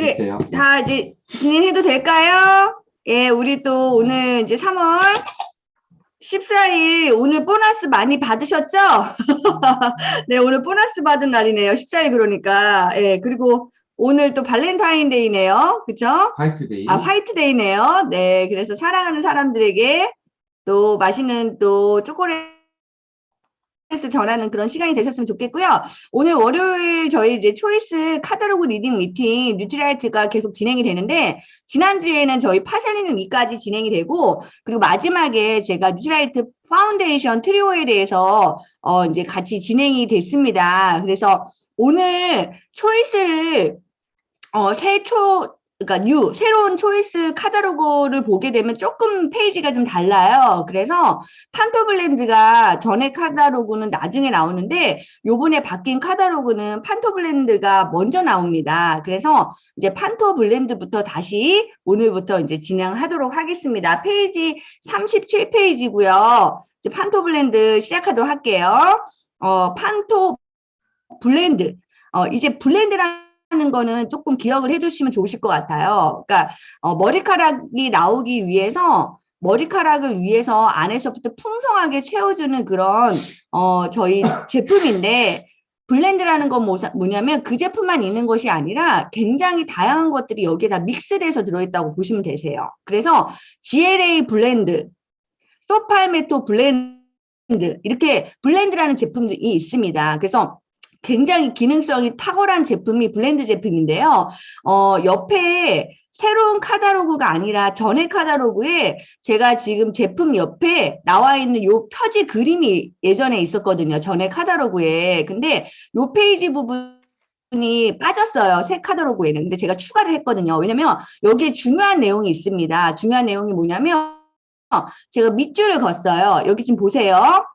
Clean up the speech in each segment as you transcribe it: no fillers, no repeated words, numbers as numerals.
해주세요. 다 이제 진행해도 될까요? 예, 우리 또 오늘 이제 3월 14일 오늘 보너스 많이 받으셨죠? 네, 오늘 보너스 받은 날이네요. 14일 그러니까. 예, 그리고 오늘 또 발렌타인데이네요. 그쵸? 화이트데이. 아, 화이트데이네요. 네, 그래서 사랑하는 사람들에게 또 맛있는 또 초콜릿 전하는 그런 시간이 되셨으면 좋겠고요. 오늘 월요일 저희 이제 초이스 카탈로그 리딩 미팅 뉴트라이트가 계속 진행이 되는데 지난주에는 저희 파셀링 위까지 진행이 되고 그리고 마지막에 제가 뉴트라이트 파운데이션 트리오에 대해서 이제 같이 진행이 됐습니다. 그래서 오늘 초이스를 그러니까 새로운 초이스 카탈로그를 보게 되면 조금 페이지가 좀 달라요. 그래서 판토 블렌드가 전에 카탈로그는 나중에 나오는데 요번에 바뀐 카탈로그는 판토 블렌드가 먼저 나옵니다. 그래서 이제 판토 블렌드부터 다시 오늘부터 이제 진행하도록 하겠습니다. 페이지 37페이지고요. 이제 판토 블렌드 시작하도록 할게요. 판토 블렌드. 이제 블렌드라는 거는 조금 기억을 해두시면 좋으실 것 같아요. 그러니까 머리카락이 나오기 위해서 머리카락을 위해서 안에서부터 풍성하게 채워주는 그런 저희 제품인데 블렌드라는 건 뭐냐면 그 제품만 있는 것이 아니라 굉장히 다양한 것들이 여기에 다 믹스돼서 들어있다고 보시면 되세요. 그래서 GLA 블렌드, 소팔메토 블렌드 이렇게 블렌드라는 제품들이 있습니다. 그래서 굉장히 기능성이 탁월한 제품이 블렌드 제품인데요. 옆에 새로운 카탈로그가 아니라 전에 카탈로그에 제가 지금 제품 옆에 나와 있는 요 표지 그림이 예전에 있었거든요. 전에 카탈로그에. 근데 요 페이지 부분이 빠졌어요. 새 카탈로그에는. 근데 제가 추가를 했거든요. 왜냐면 여기에 중요한 내용이 있습니다. 중요한 내용이 뭐냐면 제가 밑줄을 걷어요. 여기 지금 보세요.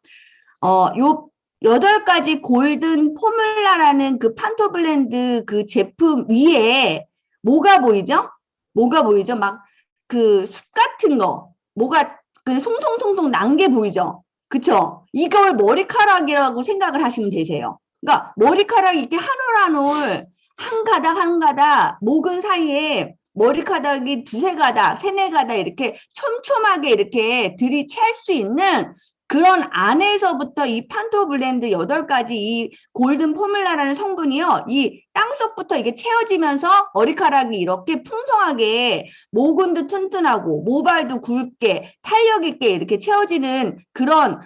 요 8가지 골든 포뮬라라는 그 판토 블렌드 그 제품 위에 뭐가 보이죠? 뭐가 보이죠? 막 그 숲 같은 거, 뭐가 그 송송송송 난 게 보이죠? 그쵸? 이걸 머리카락이라고 생각을 하시면 되세요. 그러니까 머리카락이 이렇게 한 올 한 올, 한 가닥 한 가닥, 모근 사이에 머리카락이 두세 가닥, 세네 가닥 이렇게 촘촘하게 이렇게 들이찰 수 있는 그런 안에서부터 이 판토 블렌드 8가지 이 골든 포뮬라라는 성분이요. 이 땅속부터 이게 채워지면서 머리카락이 이렇게 풍성하게 모근도 튼튼하고 모발도 굵게 탄력 있게 이렇게 채워지는 그런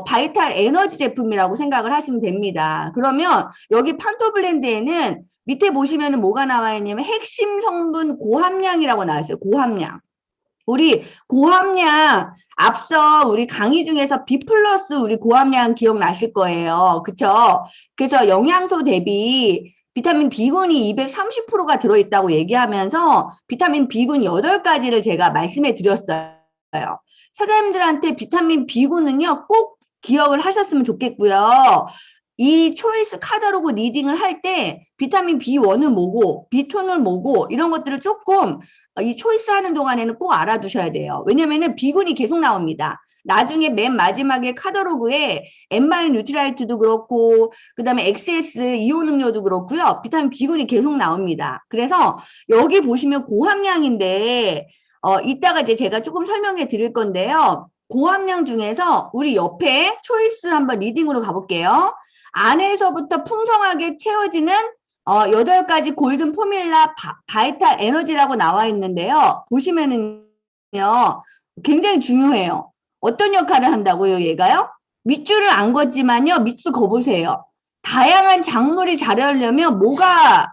바이탈 에너지 제품이라고 생각을 하시면 됩니다. 그러면 여기 판토 블렌드에는 밑에 보시면은 뭐가 나와 있냐면 핵심 성분 고함량이라고 나와 있어요. 고함량. 우리 고함량 앞서 우리 강의 중에서 B 플러스 우리 고함량 기억나실 거예요. 그쵸? 그래서 영양소 대비 비타민 B군이 230%가 들어있다고 얘기하면서 비타민 B군 8가지를 제가 말씀해 드렸어요. 사장님들한테 비타민 B군은요, 꼭 기억을 하셨으면 좋겠고요. 이 초이스 카탈로그 리딩을 할 때 비타민 B1은 뭐고, B2는 뭐고, 이런 것들을 조금 이 초이스 하는 동안에는 꼭 알아두셔야 돼요. 왜냐면은 B군이 계속 나옵니다. 나중에 맨 마지막에 카탈로그에 엠마인 뉴트라이트도 그렇고 그다음에 XS 이온 음료도 그렇고요. 비타민 B군이 계속 나옵니다. 그래서 여기 보시면 고함량인데 이따가 이제 제가 조금 설명해 드릴 건데요. 고함량 중에서 우리 옆에 초이스 한번 리딩으로 가볼게요. 안에서부터 풍성하게 채워지는 8가지 골든 포뮬라 바이탈 에너지라고 나와 있는데요. 보시면은요, 굉장히 중요해요. 어떤 역할을 한다고요, 얘가요? 밑줄을 안 걷지만요, 밑줄 거보세요. 다양한 작물이 자라려면 뭐가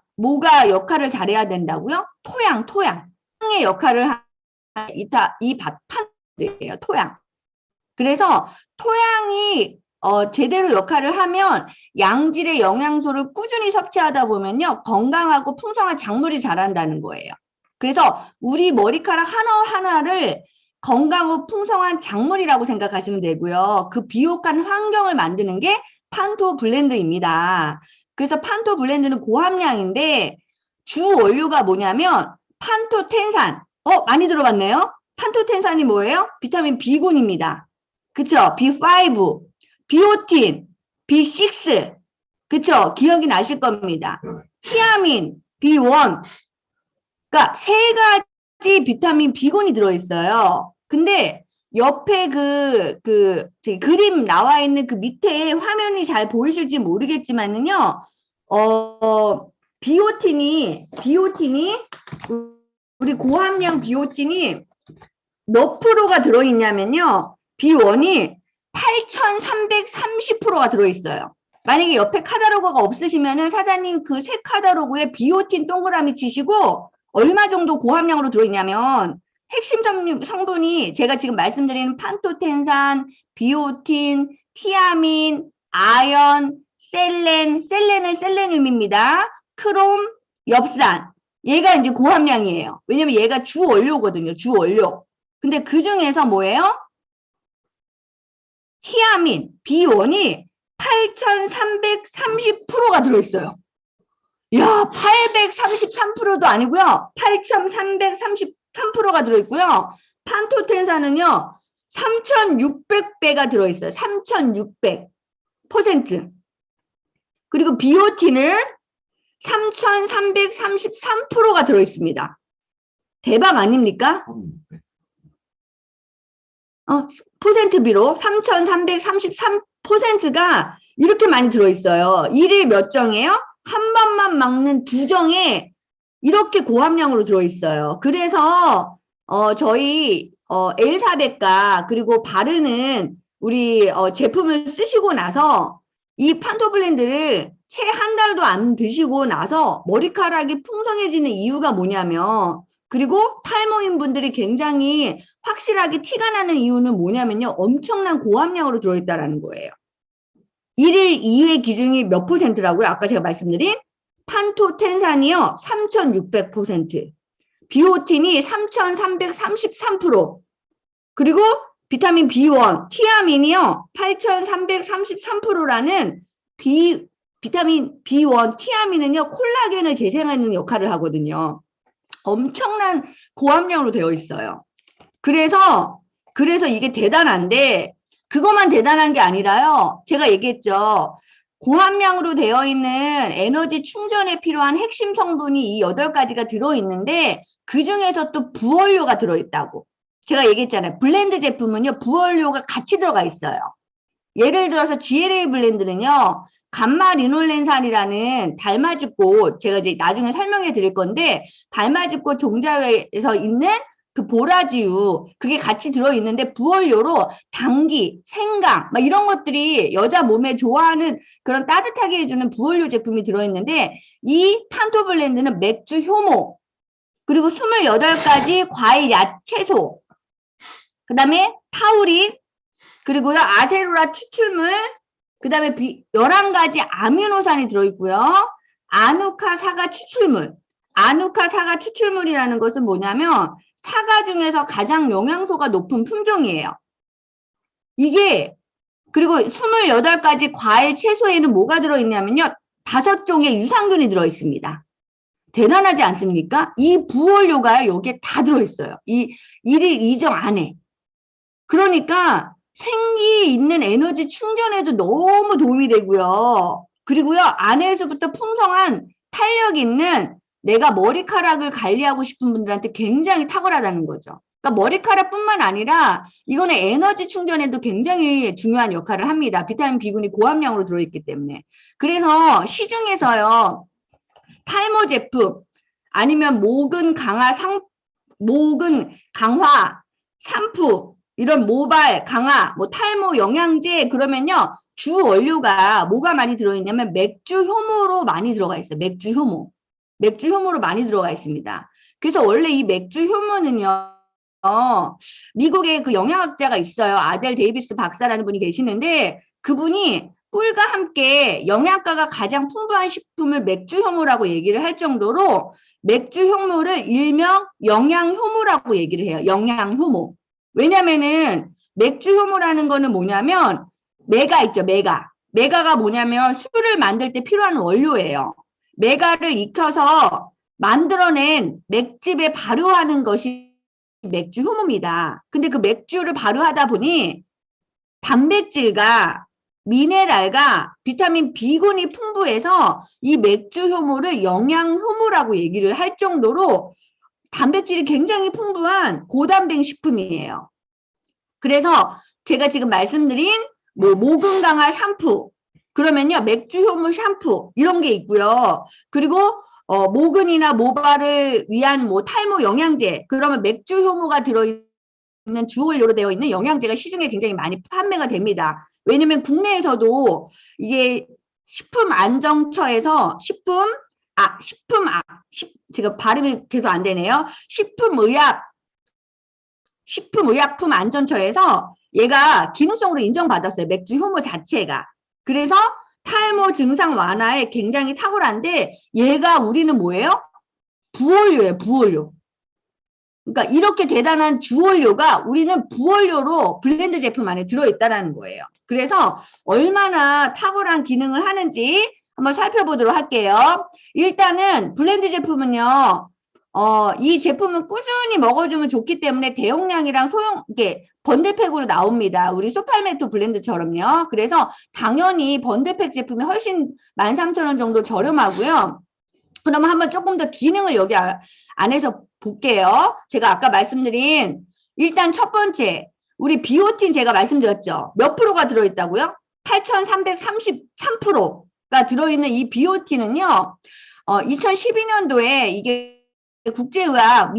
역할을 잘해야 된다고요? 토양. 토양의 역할을 이 밭판이에요, 토양. 그래서 토양이 제대로 역할을 하면 양질의 영양소를 꾸준히 섭취하다 보면요. 건강하고 풍성한 작물이 자란다는 거예요. 그래서 우리 머리카락 하나하나를 건강하고 풍성한 작물이라고 생각하시면 되고요. 그 비옥한 환경을 만드는 게 판토 블렌드입니다. 그래서 판토 블렌드는 고함량인데 주 원료가 뭐냐면 판토텐산. 많이 들어봤네요. 판토텐산이 뭐예요? 비타민 B군입니다. 그쵸? B5, 비오틴, B6, 그쵸? 기억이 나실 겁니다. 티아민, B1, 그러니까 세 가지 비타민 B군이 들어있어요. 근데 옆에 저기 그림 나와 있는 그 밑에 화면이 잘 보이실지 모르겠지만은요, 비오틴이, 우리 고함량 비오틴이 몇 프로가 들어있냐면요, B1이 8,330%가 들어있어요. 만약에 옆에 카다로그가 없으시면은 사장님 그 새 카다로그에 비오틴 동그라미 치시고 얼마 정도 고함량으로 들어있냐면 핵심 성분이 제가 지금 말씀드리는 판토텐산, 비오틴, 티아민, 아연, 셀렌은 셀레늄입니다. 크롬, 엽산. 얘가 이제 고함량이에요. 왜냐면 얘가 주 원료거든요. 주 원료. 근데 그 중에서 뭐예요? 티아민, B1이 8,330%가 들어있어요. 야, 833%도 아니고요. 8,333%가 들어있고요. 판토텐산은요, 3,600배가 들어있어요. 3,600%. 그리고 비오틴은 3,333%가 들어있습니다. 대박 아닙니까? 퍼센트비로 3,333%가 이렇게 많이 들어있어요. 1일 몇 정이에요? 한 번만 막는 2정에 이렇게 고함량으로 들어있어요. 그래서 저희 엘사백과 그리고 바르는 우리 제품을 쓰시고 나서 이 판토블렌드를 채 한 달도 안 드시고 나서 머리카락이 풍성해지는 이유가 뭐냐면, 그리고 탈모인 분들이 굉장히 확실하게 티가 나는 이유는 뭐냐면요, 엄청난 고함량으로 들어있다는 거예요. 1일 2회 기준이 몇 %라고요? 아까 제가 말씀드린 판토텐산이요, 3,600%, 비오틴이 3,333%, 그리고 비타민 B1, 티아민이요, 8,333%라는 비타민 B1, 티아민은요, 콜라겐을 재생하는 역할을 하거든요. 엄청난 고함량으로 되어 있어요. 그래서 이게 대단한데, 그것만 대단한 게 아니라요, 제가 얘기했죠. 고함량으로 되어 있는 에너지 충전에 필요한 핵심 성분이 이 8가지가 들어있는데, 그 중에서 또 부원료가 들어있다고. 제가 얘기했잖아요. 블렌드 제품은요, 부원료가 같이 들어가 있어요. 예를 들어서 GLA 블렌드는요, 감마리놀렌산이라는 달맞이꽃, 제가 이제 나중에 설명해 드릴 건데, 달맞이꽃 종자에서 있는 그 보라지유, 그게 같이 들어있는데 부원료로 당기, 생강, 막 이런 것들이 여자 몸에 좋아하는 그런 따뜻하게 해주는 부원료 제품이 들어있는데, 이 판토블렌드는 맥주 효모, 그리고 28가지 과일 야채소, 그 다음에 타우린, 그리고요, 아세로라 추출물, 그 다음에 11가지 아미노산이 들어있고요. 아누카 사과 추출물. 아누카 사과 추출물이라는 것은 뭐냐면 사과 중에서 가장 영양소가 높은 품종이에요. 이게, 그리고 28가지 과일 채소에는 뭐가 들어있냐면요, 5종의 유산균이 들어있습니다. 대단하지 않습니까? 이 부원료가 여기에 다 들어있어요. 이 1일 2정 안에. 그러니까 생기 있는 에너지 충전에도 너무 도움이 되고요. 그리고요, 안에서부터 풍성한 탄력 있는, 내가 머리카락을 관리하고 싶은 분들한테 굉장히 탁월하다는 거죠. 그러니까 머리카락뿐만 아니라 이거는 에너지 충전에도 굉장히 중요한 역할을 합니다. 비타민 B군이 고함량으로 들어있기 때문에. 그래서 시중에서요, 탈모 제품 아니면 모근 강화 샴푸, 이런 모발 강화, 뭐 탈모 영양제, 그러면요, 주 원료가 뭐가 많이 들어있냐면 맥주 효모로 많이 들어가 있어요. 맥주 효모로 많이 들어가 있습니다. 그래서 원래 이 맥주 효모는요, 미국에 그 영양학자가 있어요. 아델 데이비스 박사라는 분이 계시는데, 그분이 꿀과 함께 영양가가 가장 풍부한 식품을 맥주 효모라고 얘기를 할 정도로, 맥주 효모를 일명 영양효모라고 얘기를 해요. 영양효모. 왜냐면은 맥주 효모라는 거는 뭐냐면 메가 있죠. 메가가 뭐냐면 술을 만들 때 필요한 원료예요. 메가를 익혀서 만들어낸 맥즙에 발효하는 것이 맥주 효모입니다. 근데 그 맥주를 발효하다 보니 단백질과 미네랄과 비타민 B군이 풍부해서 이 맥주 효모를 영양 효모라고 얘기를 할 정도로 단백질이 굉장히 풍부한 고단백 식품이에요. 그래서 제가 지금 말씀드린 뭐 모근 강화 샴푸, 그러면요 맥주 효모 샴푸 이런 게 있고요. 그리고 모근이나 모발을 위한 뭐 탈모 영양제, 그러면 맥주 효모가 들어있는 주원료로 되어 있는 영양제가 시중에 굉장히 많이 판매가 됩니다. 왜냐면 국내에서도 이게 식품안정처에서 제가 발음이 계속 안 되네요. 식품의약품안전처에서 얘가 기능성으로 인정받았어요. 맥주 효모 자체가. 그래서 탈모 증상 완화에 굉장히 탁월한데 얘가 우리는 뭐예요? 부원료예요. 부원료. 그러니까 이렇게 대단한 주원료가 우리는 부원료로 블렌드 제품 안에 들어있다는 거예요. 그래서 얼마나 탁월한 기능을 하는지 한번 살펴보도록 할게요. 일단은 블렌드 제품은요. 이 제품은 꾸준히 먹어주면 좋기 때문에 대용량이랑 이게 번들팩으로 나옵니다. 우리 소팔메토 블렌드처럼요. 그래서 당연히 번들팩 제품이 훨씬 13,000원 정도 저렴하고요. 그러면 한번 조금 더 기능을 여기 안에서 볼게요. 제가 아까 말씀드린 일단 첫 번째 우리 비오틴 제가 말씀드렸죠. 몇 프로가 들어있다고요? 8,333%가 들어있는 이 비오틴은요. 2012년도에 이게 국제의학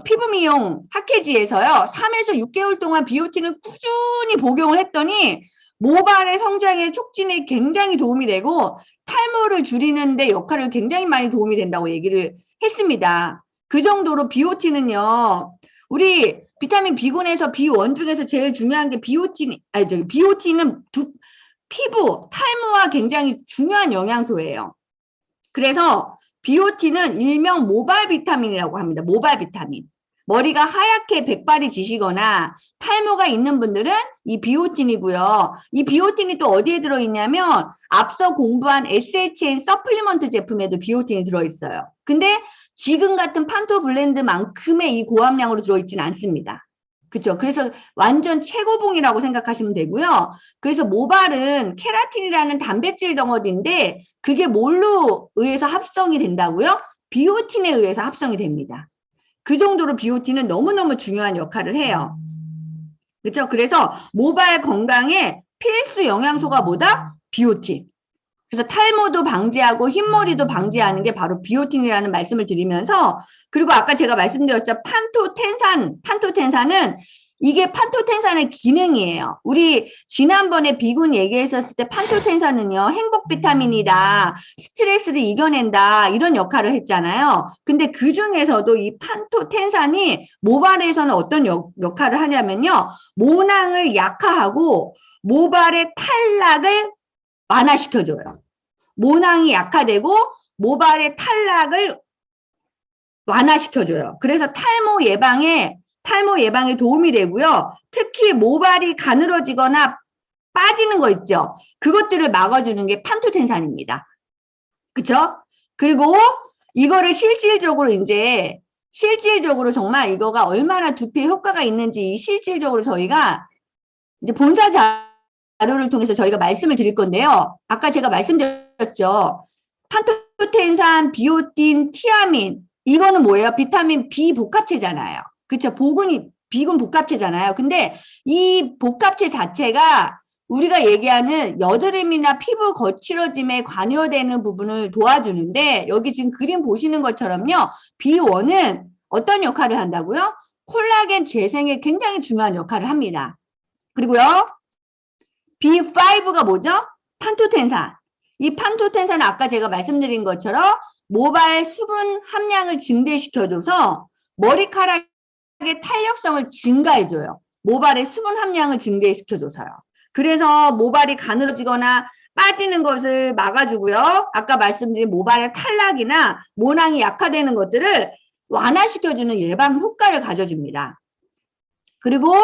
피부 미용 학회지에서요. 3에서 6개월 동안 비오틴을 꾸준히 복용을 했더니 모발의 성장에 촉진에 굉장히 도움이 되고 탈모를 줄이는 데 역할을 굉장히 많이 도움이 된다고 얘기를 했습니다. 그 정도로 비오틴은요. 우리 비타민 B군에서 B1 중에서 제일 중요한 게 비오틴은 피부, 탈모와 굉장히 중요한 영양소예요. 그래서 비오틴은 일명 모발 비타민이라고 합니다. 모발 비타민. 머리가 하얗게 백발이 지시거나 탈모가 있는 분들은 이 비오틴이고요. 이 비오틴이 또 어디에 들어있냐면 앞서 공부한 SHN 서플리먼트 제품에도 비오틴이 들어있어요. 근데 지금 같은 판토 블렌드만큼의 이 고함량으로 들어있지는 않습니다. 그렇죠? 그래서 완전 최고봉이라고 생각하시면 되고요. 그래서 모발은 케라틴이라는 단백질 덩어리인데 그게 뭘로 의해서 합성이 된다고요? 비오틴에 의해서 합성이 됩니다. 그 정도로 비오틴은 너무너무 중요한 역할을 해요. 그렇죠? 그래서 모발 건강에 필수 영양소가 뭐다? 비오틴. 그래서 탈모도 방지하고 흰머리도 방지하는 게 바로 비오틴이라는 말씀을 드리면서, 그리고 아까 제가 말씀드렸죠. 판토텐산은 이게 판토텐산의 기능이에요. 우리 지난번에 비군 얘기했었을 때 판토텐산은요, 행복 비타민이다, 스트레스를 이겨낸다, 이런 역할을 했잖아요. 근데 그 중에서도 이 판토텐산이 모발에서는 어떤 역할을 하냐면요, 모낭을 약화하고 모발의 탈락을 완화시켜줘요. 모낭이 약화되고 모발의 탈락을 완화시켜줘요. 그래서 탈모 예방에 도움이 되고요. 특히 모발이 가늘어지거나 빠지는 거 있죠. 그것들을 막아주는 게 판토텐산입니다. 그쵸? 그리고 이거를 실질적으로 정말 이거가 얼마나 두피에 효과가 있는지 실질적으로 저희가 이제 본사 자료를 통해서 저희가 말씀을 드릴 건데요. 아까 제가 말씀드렸죠. 판토텐산, 비오틴, 티아민, 이거는 뭐예요? 비타민 B 복합체잖아요. 그렇죠? B군 복합체잖아요. 근데 이 복합체 자체가 우리가 얘기하는 여드름이나 피부 거칠어짐에 관여되는 부분을 도와주는데, 여기 지금 그림 보시는 것처럼요. B1은 어떤 역할을 한다고요? 콜라겐 재생에 굉장히 중요한 역할을 합니다. 그리고요. B5가 뭐죠? 판토텐산. 이 판토텐산은 아까 제가 말씀드린 것처럼 모발 수분 함량을 증대시켜줘서 머리카락의 탄력성을 증가해줘요. 모발의 수분 함량을 증대시켜줘서요. 그래서 모발이 가늘어지거나 빠지는 것을 막아주고요. 아까 말씀드린 모발의 탈락이나 모낭이 약화되는 것들을 완화시켜주는 예방 효과를 가져줍니다. 그리고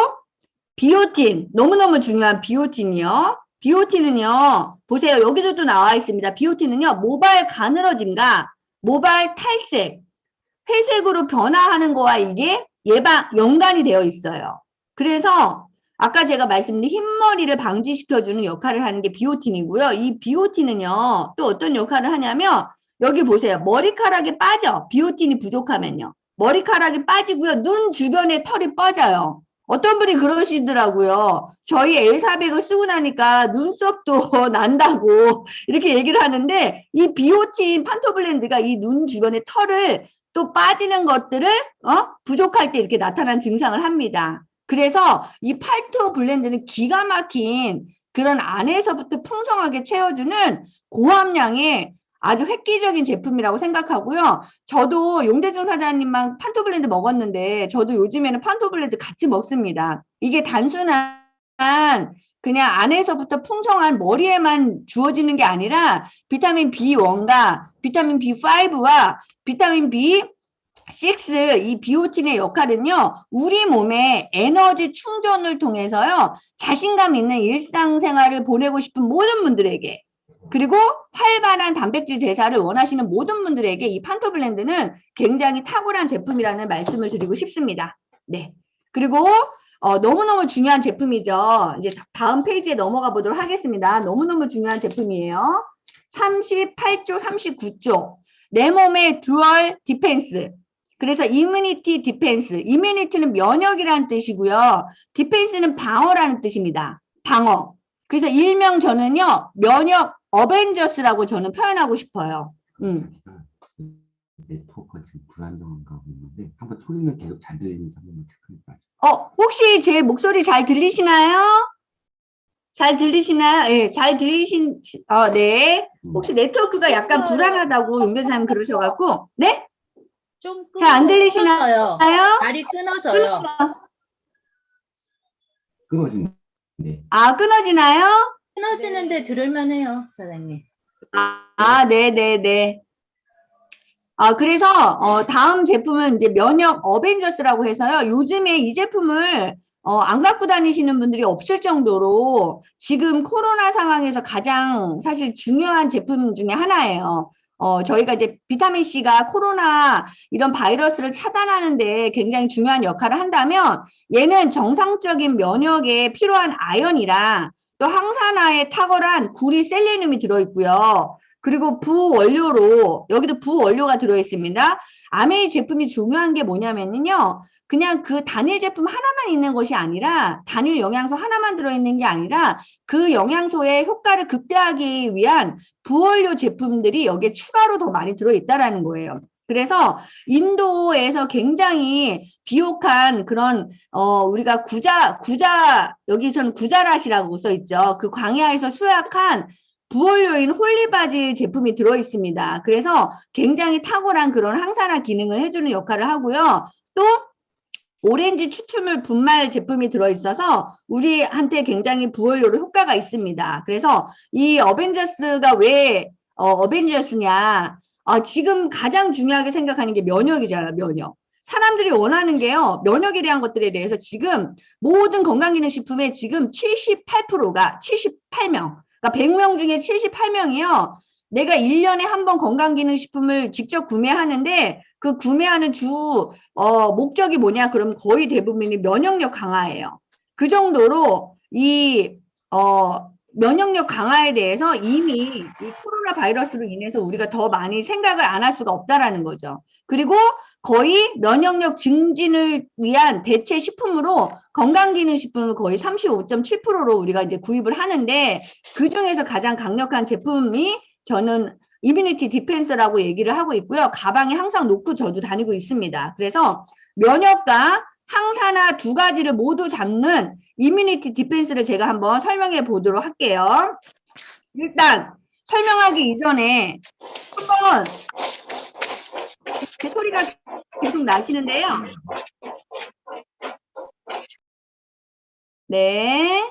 비오틴, 너무너무 중요한 비오틴이요. 비오틴은요, 보세요. 여기도 또 나와 있습니다. 비오틴은요, 모발 가늘어짐과 모발 탈색, 회색으로 변화하는 거와 이게 연관이 되어 있어요. 그래서 아까 제가 말씀드린 흰머리를 방지시켜주는 역할을 하는 게 비오틴이고요. 이 비오틴은요, 또 어떤 역할을 하냐면, 여기 보세요. 머리카락이 빠져. 비오틴이 부족하면요. 머리카락이 빠지고요. 눈 주변에 털이 빠져요. 어떤 분이 그러시더라고요. 저희 L400을 쓰고 나니까 눈썹도 난다고 이렇게 얘기를 하는데 이 비오틴 판토블렌드가 이 눈 주변에 털을 또 빠지는 것들을 부족할 때 이렇게 나타난 증상을 합니다. 그래서 이 팔토 블렌드는 기가 막힌 그런 안에서부터 풍성하게 채워주는 고함량의 아주 획기적인 제품이라고 생각하고요. 저도 용대중 사장님만 판토블렌드 먹었는데 저도 요즘에는 판토블렌드 같이 먹습니다. 이게 단순한 그냥 안에서부터 풍성한 머리에만 주어지는 게 아니라 비타민 B1과 비타민 B5와 비타민 B6, 이 비오틴의 역할은요, 우리 몸의 에너지 충전을 통해서요, 자신감 있는 일상생활을 보내고 싶은 모든 분들에게, 그리고 활발한 단백질 대사를 원하시는 모든 분들에게 이 판토블렌드는 굉장히 탁월한 제품이라는 말씀을 드리고 싶습니다. 네. 그리고 너무너무 중요한 제품이죠. 이제 다음 페이지에 넘어가 보도록 하겠습니다. 너무너무 중요한 제품이에요. 38조, 39조. 내 몸의 듀얼 디펜스. 그래서 이뮤니티 디펜스. 이뮤니티는 면역이라는 뜻이고요. 디펜스는 방어라는 뜻입니다. 방어. 그래서 일명 저는요. 면역 어벤져스라고 저는 표현하고 싶어요. 네트워크가 지금 불안정한가 보는데 한번 소리는 계속 잘 들리는지 한번 체크해봐요. 혹시 제 목소리 잘 들리시나요? 잘 들리시나요? 네, 잘 들리신, 네. 혹시 네트워크가 약간 불안하다고 용대사님 그러셔갖고, 네? 좀 잘 안 들리시나요? 말이 끊어져요. 끊어지네. 끊어지나요? 끊어지는데 들을만 해요, 사장님. 네네네. 그래서, 다음 제품은 이제 면역 어벤져스라고 해서요. 요즘에 이 제품을, 안 갖고 다니시는 분들이 없을 정도로 지금 코로나 상황에서 가장 사실 중요한 제품 중에 하나예요. 저희가 이제 비타민C가 코로나 이런 바이러스를 차단하는데 굉장히 중요한 역할을 한다면 얘는 정상적인 면역에 필요한 아연이랑 또 항산화에 탁월한 구리 셀레늄이 들어있고요. 그리고 부원료로 여기도 부원료가 들어있습니다. 아메이 제품이 중요한 게 뭐냐면요. 그냥 그 단일 제품 하나만 있는 것이 아니라 단일 영양소 하나만 들어있는 게 아니라 그 영양소의 효과를 극대화하기 위한 부원료 제품들이 여기에 추가로 더 많이 들어있다라는 거예요. 그래서 인도에서 굉장히 비옥한 그런 우리가 여기서는 구자랏이라고 써 있죠. 그 광야에서 수확한 부원료인 홀리바질 제품이 들어있습니다. 그래서 굉장히 탁월한 그런 항산화 기능을 해주는 역할을 하고요. 또 오렌지 추출물 분말 제품이 들어있어서 우리한테 굉장히 부원료로 효과가 있습니다. 그래서 이 어벤져스가 왜 어벤져스냐? 지금 가장 중요하게 생각하는 게 면역이잖아요. 면역. 사람들이 원하는 게요. 면역에 대한 것들에 대해서 지금 모든 건강기능식품의 지금 78%가 78명. 그러니까 100명 중에 78명이요. 내가 1년에 한 번 건강기능식품을 직접 구매하는데 그 구매하는 목적이 뭐냐? 그럼 거의 대부분이 면역력 강화예요. 그 정도로 이 면역력 강화에 대해서 이미 이 코로나 바이러스로 인해서 우리가 더 많이 생각을 안 할 수가 없다라는 거죠. 그리고 거의 면역력 증진을 위한 대체 식품으로 건강기능식품을 거의 35.7%로 우리가 이제 구입을 하는데 그 중에서 가장 강력한 제품이 저는 이뮤니티 디펜스라고 얘기를 하고 있고요. 가방에 항상 놓고 저도 다니고 있습니다. 그래서 면역과 항산화 두 가지를 모두 잡는 이뮤니티 디펜스를 제가 한번 설명해 보도록 할게요. 일단 설명하기 이전에 한번 제 소리가 계속 나시는데요. 네.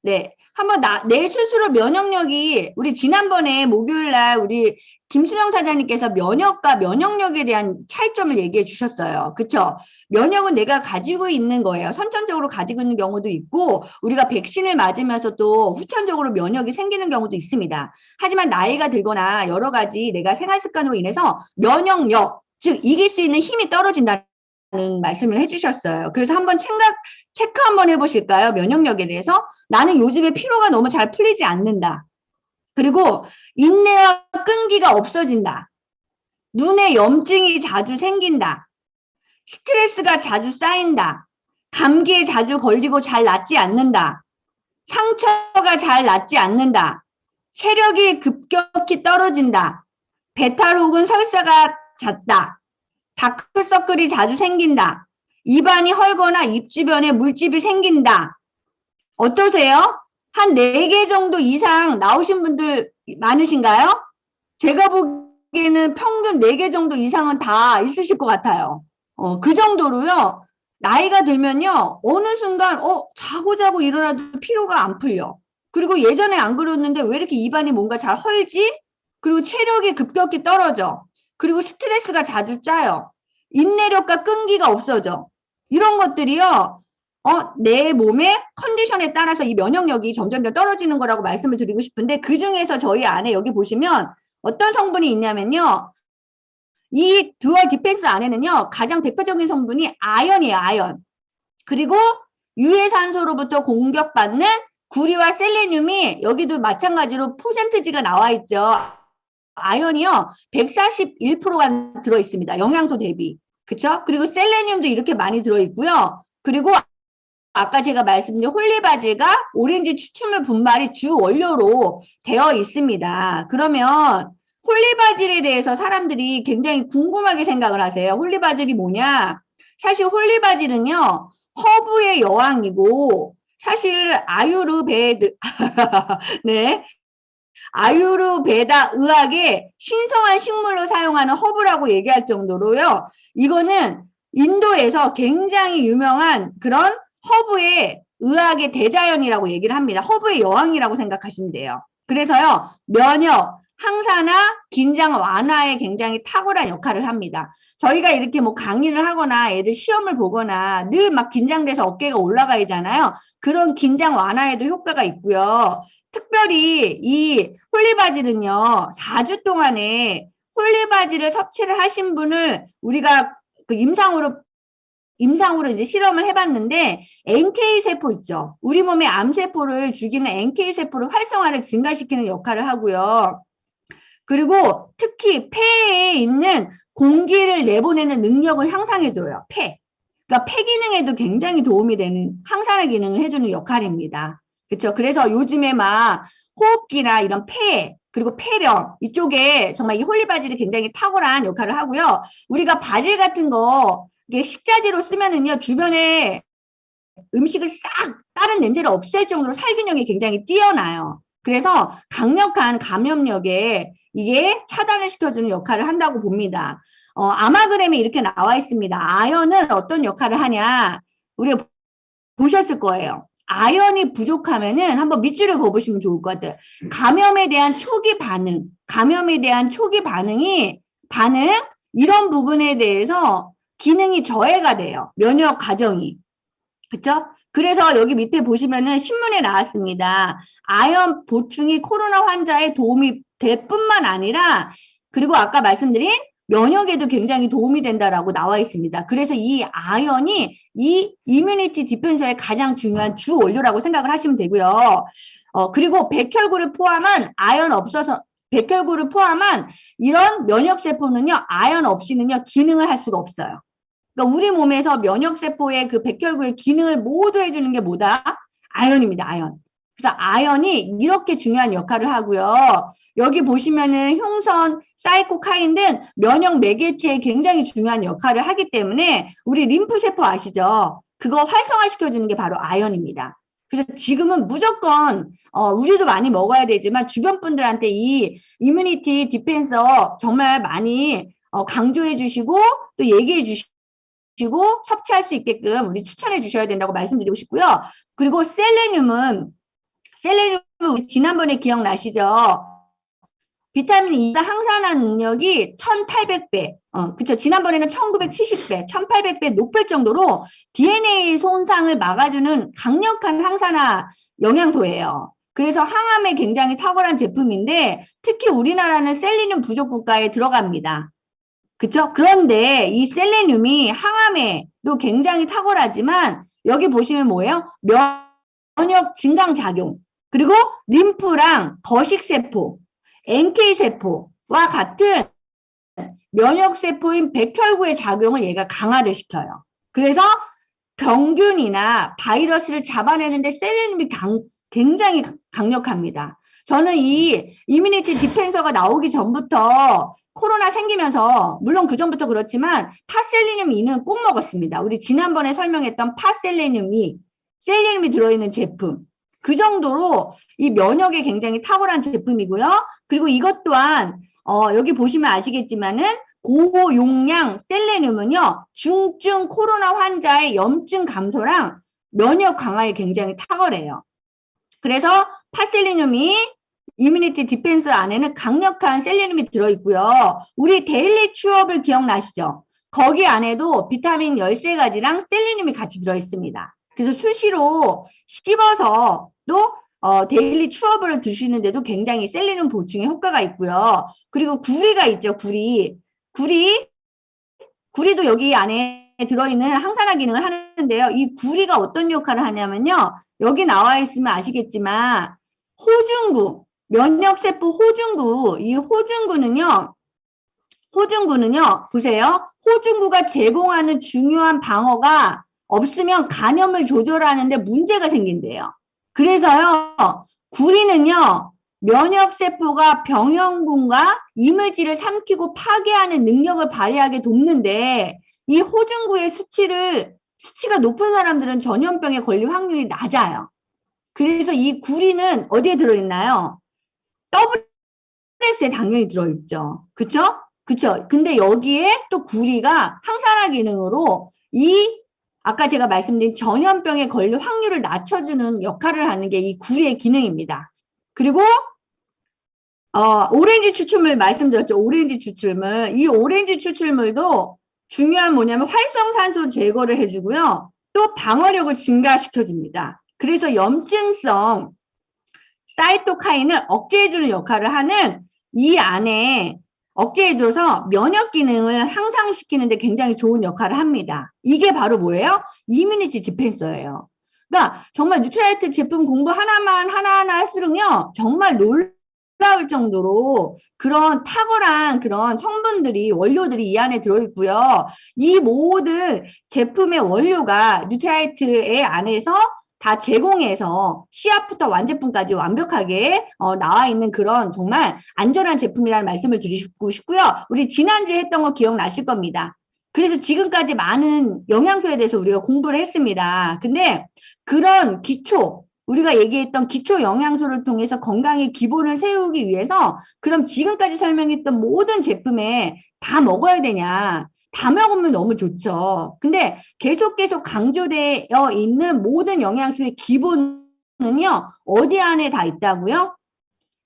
네. 한번 내 스스로 면역력이 우리 지난번에 목요일 날 우리 김수정 사장님께서 면역과 면역력에 대한 차이점을 얘기해 주셨어요. 그쵸? 면역은 내가 가지고 있는 거예요. 선천적으로 가지고 있는 경우도 있고 우리가 백신을 맞으면서 또 후천적으로 면역이 생기는 경우도 있습니다. 하지만 나이가 들거나 여러 가지 내가 생활 습관으로 인해서 면역력, 즉 이길 수 있는 힘이 떨어진다는 말씀을 해주셨어요. 그래서 한번 체크 한번 해보실까요? 면역력에 대해서. 나는 요즘에 피로가 너무 잘 풀리지 않는다. 그리고 인내와 끈기가 없어진다. 눈에 염증이 자주 생긴다. 스트레스가 자주 쌓인다. 감기에 자주 걸리고 잘 낫지 않는다. 상처가 잘 낫지 않는다. 체력이 급격히 떨어진다. 배탈 혹은 설사가 잦다. 다크서클이 자주 생긴다. 입안이 헐거나 입 주변에 물집이 생긴다. 어떠세요? 한 4개 정도 이상 나오신 분들 많으신가요? 제가 보기에는 평균 4개 정도 이상은 다 있으실 것 같아요. 그 정도로요. 나이가 들면요. 어느 순간 자고 일어나도 피로가 안 풀려. 그리고 예전에 안 그랬는데 왜 이렇게 입안이 뭔가 잘 헐지? 그리고 체력이 급격히 떨어져. 그리고 스트레스가 자주 짜요. 인내력과 끈기가 없어져. 이런 것들이요. 내 몸의 컨디션에 따라서 이 면역력이 점점 더 떨어지는 거라고 말씀을 드리고 싶은데 그중에서 저희 안에 여기 보시면 어떤 성분이 있냐면요. 이 듀얼 디펜스 안에는요. 가장 대표적인 성분이 아연이에요. 아연. 그리고 유해산소로부터 공격받는 구리와 셀레늄이 여기도 마찬가지로 퍼센티지가 나와 있죠. 아연이요. 141%가 들어있습니다. 영양소 대비. 그쵸? 그리고 셀레늄도 이렇게 많이 들어있고요. 그리고 아까 제가 말씀드린 홀리바질과 오렌지 추출물 분말이 주 원료로 되어 있습니다. 그러면 홀리바질에 대해서 사람들이 굉장히 궁금하게 생각을 하세요. 홀리바질이 뭐냐? 사실 홀리바질은요. 허브의 여왕이고 사실 아유르베드 네. 아유르베다 의학의 신성한 식물로 사용하는 허브라고 얘기할 정도로요. 이거는 인도에서 굉장히 유명한 그런 허브의 의학의 대자연이라고 얘기를 합니다. 허브의 여왕이라고 생각하시면 돼요. 그래서요. 면역, 항산화, 긴장 완화에 굉장히 탁월한 역할을 합니다. 저희가 이렇게 뭐 강의를 하거나 애들 시험을 보거나 늘 막 긴장돼서 어깨가 올라가 있잖아요. 그런 긴장 완화에도 효과가 있고요. 특별히 이 홀리바질은요. 4주 동안에 홀리바질을 섭취를 하신 분을 우리가 그 임상으로 이제 실험을 해봤는데 NK세포 있죠. 우리 몸의 암세포를 죽이는 NK세포를 활성화를 증가시키는 역할을 하고요. 그리고 특히 폐에 있는 공기를 내보내는 능력을 향상해줘요. 폐. 그러니까 폐 기능에도 굉장히 도움이 되는 항산화 기능을 해주는 역할입니다. 그렇죠? 그래서 요즘에 막 호흡기나 이런 폐 그리고 폐렴 이쪽에 정말 이 홀리바질이 굉장히 탁월한 역할을 하고요. 우리가 바질 같은 거 이게 식자재로 쓰면은요 주변에 음식을 싹 다른 냄새를 없앨 정도로 살균력이 굉장히 뛰어나요. 그래서 강력한 감염력에 이게 차단을 시켜주는 역할을 한다고 봅니다. 아마그램에 이렇게 나와 있습니다. 아연은 어떤 역할을 하냐? 우리가 보셨을 거예요. 아연이 부족하면은 한번 밑줄을 그어보시면 좋을 것 같아요. 감염에 대한 초기 반응, 반응, 이런 부분에 대해서 기능이 저해가 돼요. 면역 과정이. 그렇죠? 그래서 여기 밑에 보시면은 신문에 나왔습니다. 아연 보충이 코로나 환자에 도움이 될 뿐만 아니라 그리고 아까 말씀드린 면역에도 굉장히 도움이 된다라고 나와 있습니다. 그래서 이 아연이 이 이뮤니티 디펜서의 가장 중요한 주 원료라고 생각을 하시면 되고요. 그리고 백혈구를 포함한 백혈구를 포함한 이런 면역세포는요, 아연 없이는요, 기능을 할 수가 없어요. 그러니까 우리 몸에서 면역세포의 그 백혈구의 기능을 모두 해주는 게 뭐다? 아연입니다, 아연. 그래서 아연이 이렇게 중요한 역할을 하고요. 여기 보시면은 흉선, 사이코카인 등 면역 매개체에 굉장히 중요한 역할을 하기 때문에 우리 림프세포 아시죠? 그거 활성화시켜주는 게 바로 아연입니다. 그래서 지금은 무조건 우리도 많이 먹어야 되지만 주변 분들한테 이 이뮤니티 디펜서 정말 많이 강조해 주시고 또 얘기해 주시고 섭취할 수 있게끔 우리 추천해 주셔야 된다고 말씀드리고 싶고요. 그리고 셀레늄은 지난번에 기억나시죠? 비타민 E가 항산화 능력이 1800배, 그쵸. 지난번에는 1970배, 1800배 높을 정도로 DNA 손상을 막아주는 강력한 항산화 영양소예요. 그래서 항암에 굉장히 탁월한 제품인데 특히 우리나라는 셀레늄 부족 국가에 들어갑니다. 그쵸? 그런데 이 셀레늄이 항암에도 굉장히 탁월하지만 여기 보시면 뭐예요? 면역 증강작용, 그리고 림프랑 거식세포, NK세포와 같은 면역세포인 백혈구의 작용을 얘가 강화를 시켜요. 그래서 병균이나 바이러스를 잡아내는데 셀레늄이 굉장히 강력합니다. 저는 이 이뮤니티 디펜서가 나오기 전부터 코로나 생기면서 물론 그 전부터 그렇지만 파셀리늄 E는 꼭 먹었습니다. 우리 지난번에 설명했던 파셀레늄 E, 셀레늄이 들어있는 제품. 그 정도로 이 면역에 굉장히 탁월한 제품이고요. 그리고 이것 또한 여기 보시면 아시겠지만은 고용량 셀레늄은요, 중증 코로나 환자의 염증 감소랑 면역 강화에 굉장히 탁월해요. 그래서 파셀리늄이 이뮤니티 디펜스 안에는 강력한 셀레늄이 들어있고요. 우리 데일리 추업을 기억나시죠? 거기 안에도 비타민 13가지랑 셀레늄이 같이 들어있습니다. 그래서 수시로 씹어서 또 데일리 추업을 드시는데도 굉장히 셀레늄 보충에 효과가 있고요. 그리고 구리가 있죠, 구리. 구리도 여기 안에 들어있는 항산화 기능을 하는데요. 이 구리가 어떤 역할을 하냐면요. 여기 나와 있으면 아시겠지만 호중구, 면역세포 호중구, 이 호중구는요, 보세요. 호중구가 제공하는 중요한 방어가 없으면 감염을 조절하는데 문제가 생긴대요. 그래서요, 구리는요, 면역세포가 병형군과 이물질을 삼키고 파괴하는 능력을 발휘하게 돕는데 이 호중구의 수치가 높은 사람들은 전염병에 걸릴 확률이 낮아요. 그래서 이 구리는 어디에 들어있나요? WX에 당연히 들어있죠. 그쵸? 그쵸? 근데 여기에 또 구리가 항산화 기능으로 아까 제가 말씀드린 전염병에 걸릴 확률을 낮춰주는 역할을 하는 게 이 구리의 기능입니다. 그리고 오렌지 추출물 말씀드렸죠. 오렌지 추출물. 이 오렌지 추출물도 중요한 뭐냐면 활성산소 제거를 해주고요. 또 방어력을 증가시켜줍니다. 그래서 염증성 사이토카인을 억제해주는 역할을 하는 이 안에 억제해줘서 면역 기능을 향상시키는데 굉장히 좋은 역할을 합니다. 이게 바로 뭐예요? 이뮤니티 디펜서예요. 그러니까 정말 뉴트라이트 제품 공부 하나하나 할수록요. 정말 놀라울 정도로 그런 탁월한 그런 성분들이 원료들이 이 안에 들어있고요. 이 모든 제품의 원료가 뉴트라이트의 안에서 다 제공해서 시합부터 완제품까지 완벽하게 나와 있는 그런 정말 안전한 제품이라는 말씀을 드리고 싶고요. 우리 지난주에 했던 거 기억나실 겁니다. 그래서 지금까지 많은 영양소에 대해서 우리가 공부를 했습니다. 근데 그런 우리가 얘기했던 기초 영양소를 통해서 건강의 기본을 세우기 위해서 그럼 지금까지 설명했던 모든 제품에 다 먹어야 되냐? 다 먹으면 너무 좋죠. 근데 계속 강조되어 있는 모든 영양소의 기본은요, 어디 안에 다 있다고요?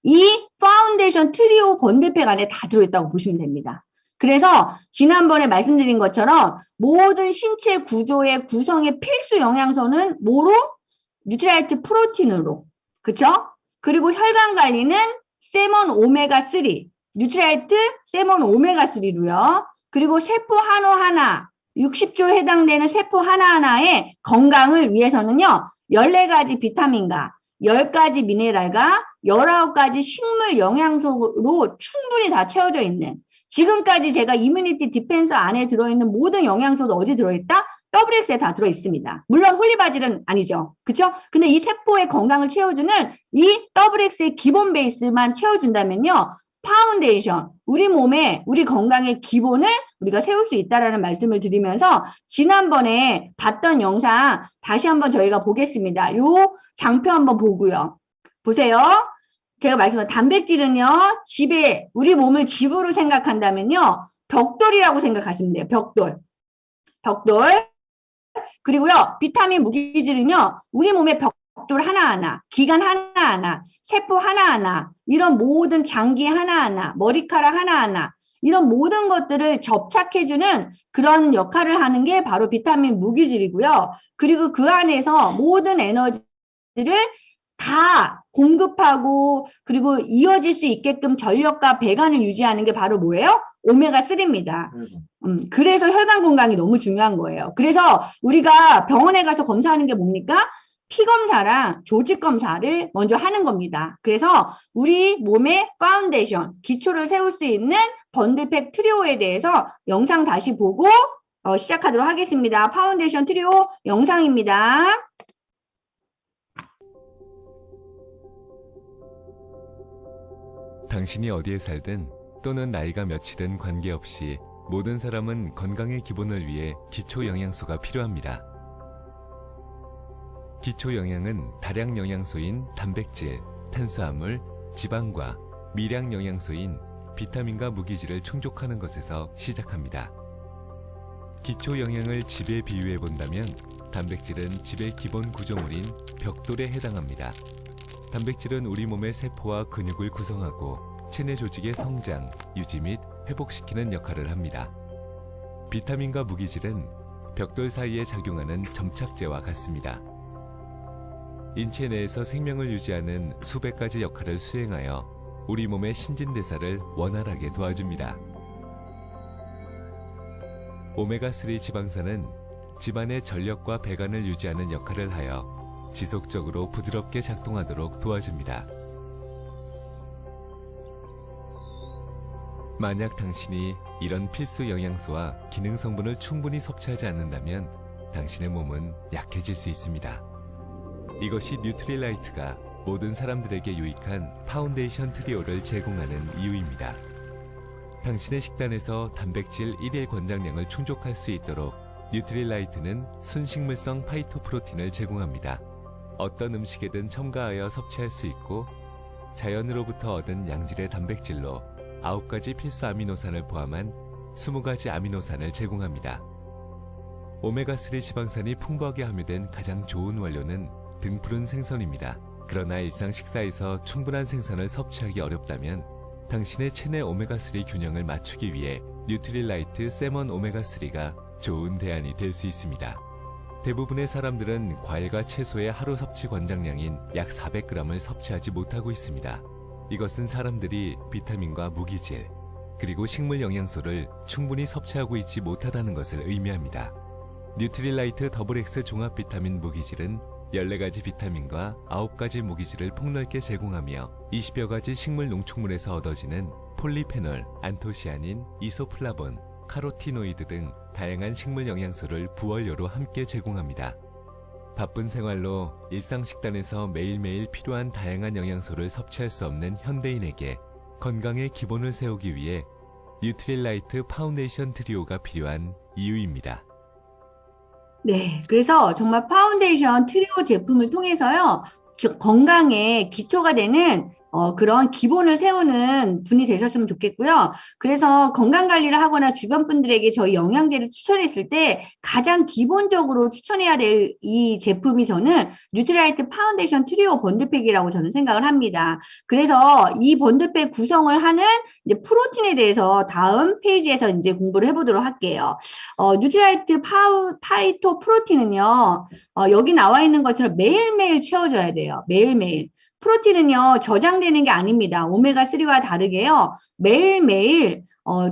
이 파운데이션 트리오 건대팩 안에 다 들어있다고 보시면 됩니다. 그래서 지난번에 말씀드린 것처럼 모든 신체 구조의 구성의 필수 영양소는 뭐로? 뉴트라이트 프로틴으로. 그쵸? 그리고 혈관 관리는 세몬 오메가3, 뉴트라이트 세몬 오메가3로요. 그리고 세포 하나, 60조 해당되는 세포 하나하나의 건강을 위해서는요, 14가지 비타민과 10가지 미네랄과 19가지 식물 영양소로 충분히 다 채워져 있는, 지금까지 제가 이뮤니티 디펜서 안에 들어있는 모든 영양소도 어디 들어있다? WX에 다 들어있습니다. 물론 홀리바질은 아니죠. 그쵸? 근데 이 세포의 건강을 채워주는 이 WX의 기본 베이스만 채워준다면요, 파운데이션, 우리 몸에 우리 건강의 기본을 우리가 세울 수 있다라는 말씀을 드리면서 지난번에 봤던 영상 다시 한번 저희가 보겠습니다. 요 장표 한번 보고요. 보세요. 제가 말씀드린 단백질은요, 우리 몸을 집으로 생각한다면요, 벽돌이라고 생각하시면 돼요. 벽돌. 그리고요, 비타민 무기질은요, 우리 몸의 벽돌 하나하나, 기관 하나하나, 세포 하나하나, 이런 모든 장기 하나하나, 머리카락 하나하나, 이런 모든 것들을 접착해주는 그런 역할을 하는 게 바로 비타민 무기질이고요. 그리고 그 안에서 모든 에너지를 다 공급하고 그리고 이어질 수 있게끔 전력과 배관을 유지하는 게 바로 뭐예요? 오메가3입니다. 그래서 혈관 건강이 너무 중요한 거예요. 그래서 우리가 병원에 가서 검사하는 게 뭡니까? 피 검사랑 조직 검사를 먼저 하는 겁니다. 그래서 우리 몸의 파운데이션, 기초를 세울 수 있는 번들팩 트리오에 대해서 영상 다시 보고 시작하도록 하겠습니다. 파운데이션 트리오 영상입니다. 당신이 어디에 살든 또는 나이가 몇이든 관계없이 모든 사람은 건강의 기본을 위해 기초 영양소가 필요합니다. 기초 영양은 다량 영양소인 단백질, 탄수화물, 지방과 미량 영양소인 비타민과 무기질을 충족하는 것에서 시작합니다. 기초 영양을 집에 비유해 본다면 단백질은 집의 기본 구조물인 벽돌에 해당합니다. 단백질은 우리 몸의 세포와 근육을 구성하고 체내 조직의 성장, 유지 및 회복시키는 역할을 합니다. 비타민과 무기질은 벽돌 사이에 작용하는 점착제와 같습니다. 인체 내에서 생명을 유지하는 수백 가지 역할을 수행하여 우리 몸의 신진대사를 원활하게 도와줍니다. 오메가3 지방산은 집안의 전력과 배관을 유지하는 역할을 하여 지속적으로 부드럽게 작동하도록 도와줍니다. 만약 당신이 이런 필수 영양소와 기능 성분을 충분히 섭취하지 않는다면 당신의 몸은 약해질 수 있습니다. 이것이 뉴트릴라이트가 모든 사람들에게 유익한 파운데이션 트리오를 제공하는 이유입니다. 당신의 식단에서 단백질 1일 권장량을 충족할 수 있도록 뉴트릴라이트는 순식물성 파이토프로틴을 제공합니다. 어떤 음식에든 첨가하여 섭취할 수 있고 자연으로부터 얻은 양질의 단백질로 9가지 필수 아미노산을 포함한 20가지 아미노산을 제공합니다. 오메가3 지방산이 풍부하게 함유된 가장 좋은 원료는 등푸른 생선입니다. 그러나 일상 식사에서 충분한 생선을 섭취하기 어렵다면 당신의 체내 오메가3 균형을 맞추기 위해 뉴트릴라이트 세먼 오메가3가 좋은 대안이 될 수 있습니다. 대부분의 사람들은 과일과 채소의 하루 섭취 권장량인 약 400g을 섭취하지 못하고 있습니다. 이것은 사람들이 비타민과 무기질, 그리고 식물 영양소를 충분히 섭취하고 있지 못하다는 것을 의미합니다. 뉴트릴라이트 더블X 종합 비타민 무기질은 14가지 비타민과 9가지 무기질을 폭넓게 제공하며 20여 가지 식물 농축물에서 얻어지는 폴리페놀, 안토시아닌, 이소플라본, 카로티노이드 등 다양한 식물 영양소를 부원료로 함께 제공합니다. 바쁜 생활로 일상 식단에서 매일매일 필요한 다양한 영양소를 섭취할 수 없는 현대인에게 건강의 기본을 세우기 위해 뉴트릴라이트 파운데이션 트리오가 필요한 이유입니다. 네, 그래서 정말 파운데이션 트리오 제품을 통해서요, 건강에 기초가 되는 그런 기본을 세우는 분이 되셨으면 좋겠고요. 그래서 건강관리를 하거나 주변 분들에게 저희 영양제를 추천했을 때 가장 기본적으로 추천해야 될 이 제품이 저는 뉴트라이트 파운데이션 트리오 번들팩이라고 저는 생각을 합니다. 그래서 이 번들팩 구성을 하는 이제 프로틴에 대해서 다음 페이지에서 이제 공부를 해보도록 할게요. 뉴트라이트 파이토 프로틴은요, 여기 나와 있는 것처럼 매일매일 채워줘야 돼요. 매일매일. 프로틴은요, 저장되는 게 아닙니다. 오메가3와 다르게요, 매일매일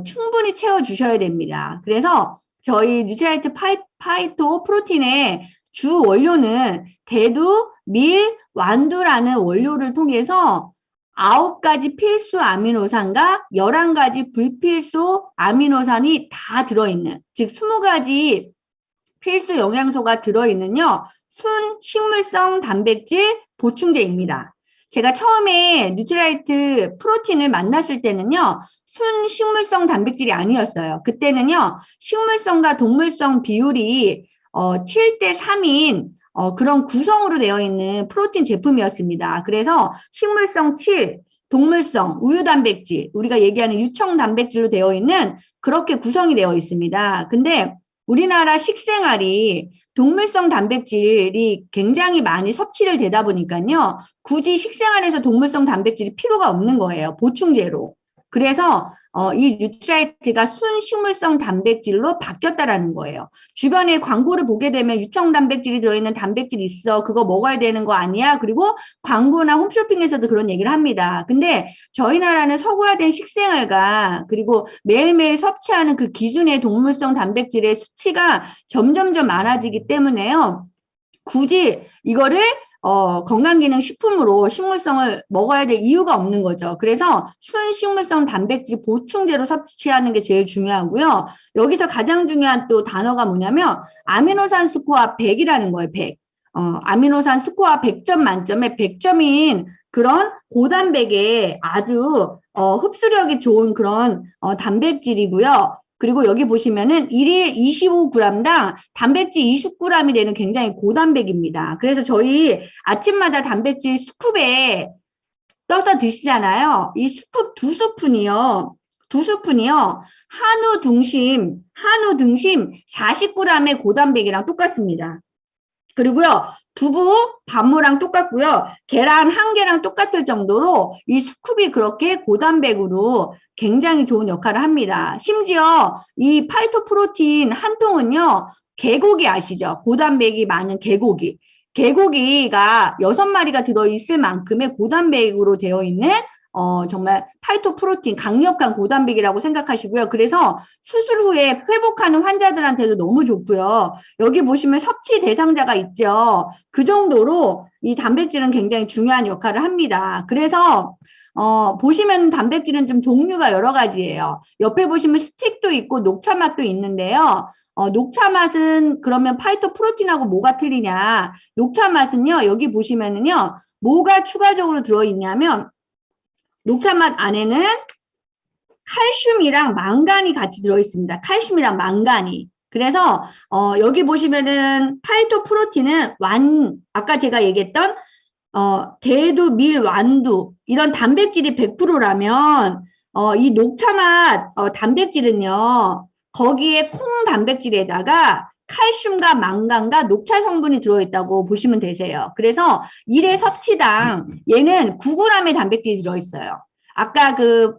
충분히 채워주셔야 됩니다. 그래서 저희 뉴트라이트 파이토 프로틴의 주 원료는 대두, 밀, 완두라는 원료를 통해서 9가지 필수 아미노산과 11가지 불필수 아미노산이 다 들어있는, 즉 20가지 필수 영양소가 들어있는요, 순 식물성 단백질 보충제입니다. 제가 처음에 뉴트라이트 프로틴을 만났을 때는요, 순 식물성 단백질이 아니었어요. 그때는요, 식물성과 동물성 비율이 7대3인 그런 구성으로 되어 있는 프로틴 제품이었습니다. 그래서 식물성 7, 동물성, 우유 단백질, 우리가 얘기하는 유청 단백질로 되어 있는 그렇게 구성이 되어 있습니다. 근데 우리나라 식생활이 동물성 단백질이 굉장히 많이 섭취를 되다 보니까요, 굳이 식생활에서 동물성 단백질이 필요가 없는 거예요. 보충제로. 그래서 이 뉴트라이트가 순식물성 단백질로 바뀌었다라는 거예요. 주변에 광고를 보게 되면 유청 단백질이 들어있는 단백질 있어, 그거 먹어야 되는 거 아니야? 그리고 광고나 홈쇼핑에서도 그런 얘기를 합니다. 근데 저희 나라는 서구화된 식생활과 그리고 매일매일 섭취하는 그 기준의 동물성 단백질의 수치가 점점점 많아지기 때문에요, 굳이 이거를 건강기능식품으로 식물성을 먹어야 될 이유가 없는 거죠. 그래서 순식물성 단백질 보충제로 섭취하는 게 제일 중요하고요. 여기서 가장 중요한 또 단어가 뭐냐면 아미노산 스코어 100이라는 거예요. 100. 아미노산 스코어 100점 만점에 100점인 그런 고단백의 아주 흡수력이 좋은 그런 단백질이고요. 그리고 여기 보시면은 1일 25g당 단백질 20g이 되는 굉장히 고단백입니다. 그래서 저희 아침마다 단백질 스쿱에 떠서 드시잖아요. 이 스쿱 두 스푼이요. 한우 등심 40g의 고단백이랑 똑같습니다. 그리고요, 두부 반무랑 똑같고요. 계란 한 개랑 똑같을 정도로 이 스쿱이 그렇게 고단백으로 굉장히 좋은 역할을 합니다. 심지어 이 파이토프로틴 한 통은요. 개고기 아시죠? 고단백이 많은 개고기. 개고기가 6마리가 들어있을 만큼의 고단백으로 되어 있는 정말 파이토프로틴 강력한 고단백이라고 생각하시고요. 그래서 수술 후에 회복하는 환자들한테도 너무 좋고요. 여기 보시면 섭취 대상자가 있죠. 그 정도로 이 단백질은 굉장히 중요한 역할을 합니다. 그래서 보시면 단백질은 좀 종류가 여러 가지예요. 옆에 보시면 스틱도 있고 녹차 맛도 있는데요. 녹차 맛은 그러면 파이토프로틴하고 뭐가 틀리냐? 녹차 맛은요. 여기 보시면은요. 뭐가 추가적으로 들어있냐면 녹차 맛 안에는 칼슘이랑 망간이 같이 들어있습니다. 칼슘이랑 망간이. 그래서 여기 보시면은 파이토프로틴은 아까 제가 얘기했던 대두, 밀, 완두 이런 단백질이 100%라면 이 녹차 맛 단백질은요. 거기에 콩 단백질에다가 칼슘과 망간과 녹차 성분이 들어있다고 보시면 되세요. 그래서 1회 섭취당 얘는 9g의 단백질이 들어있어요. 아까 그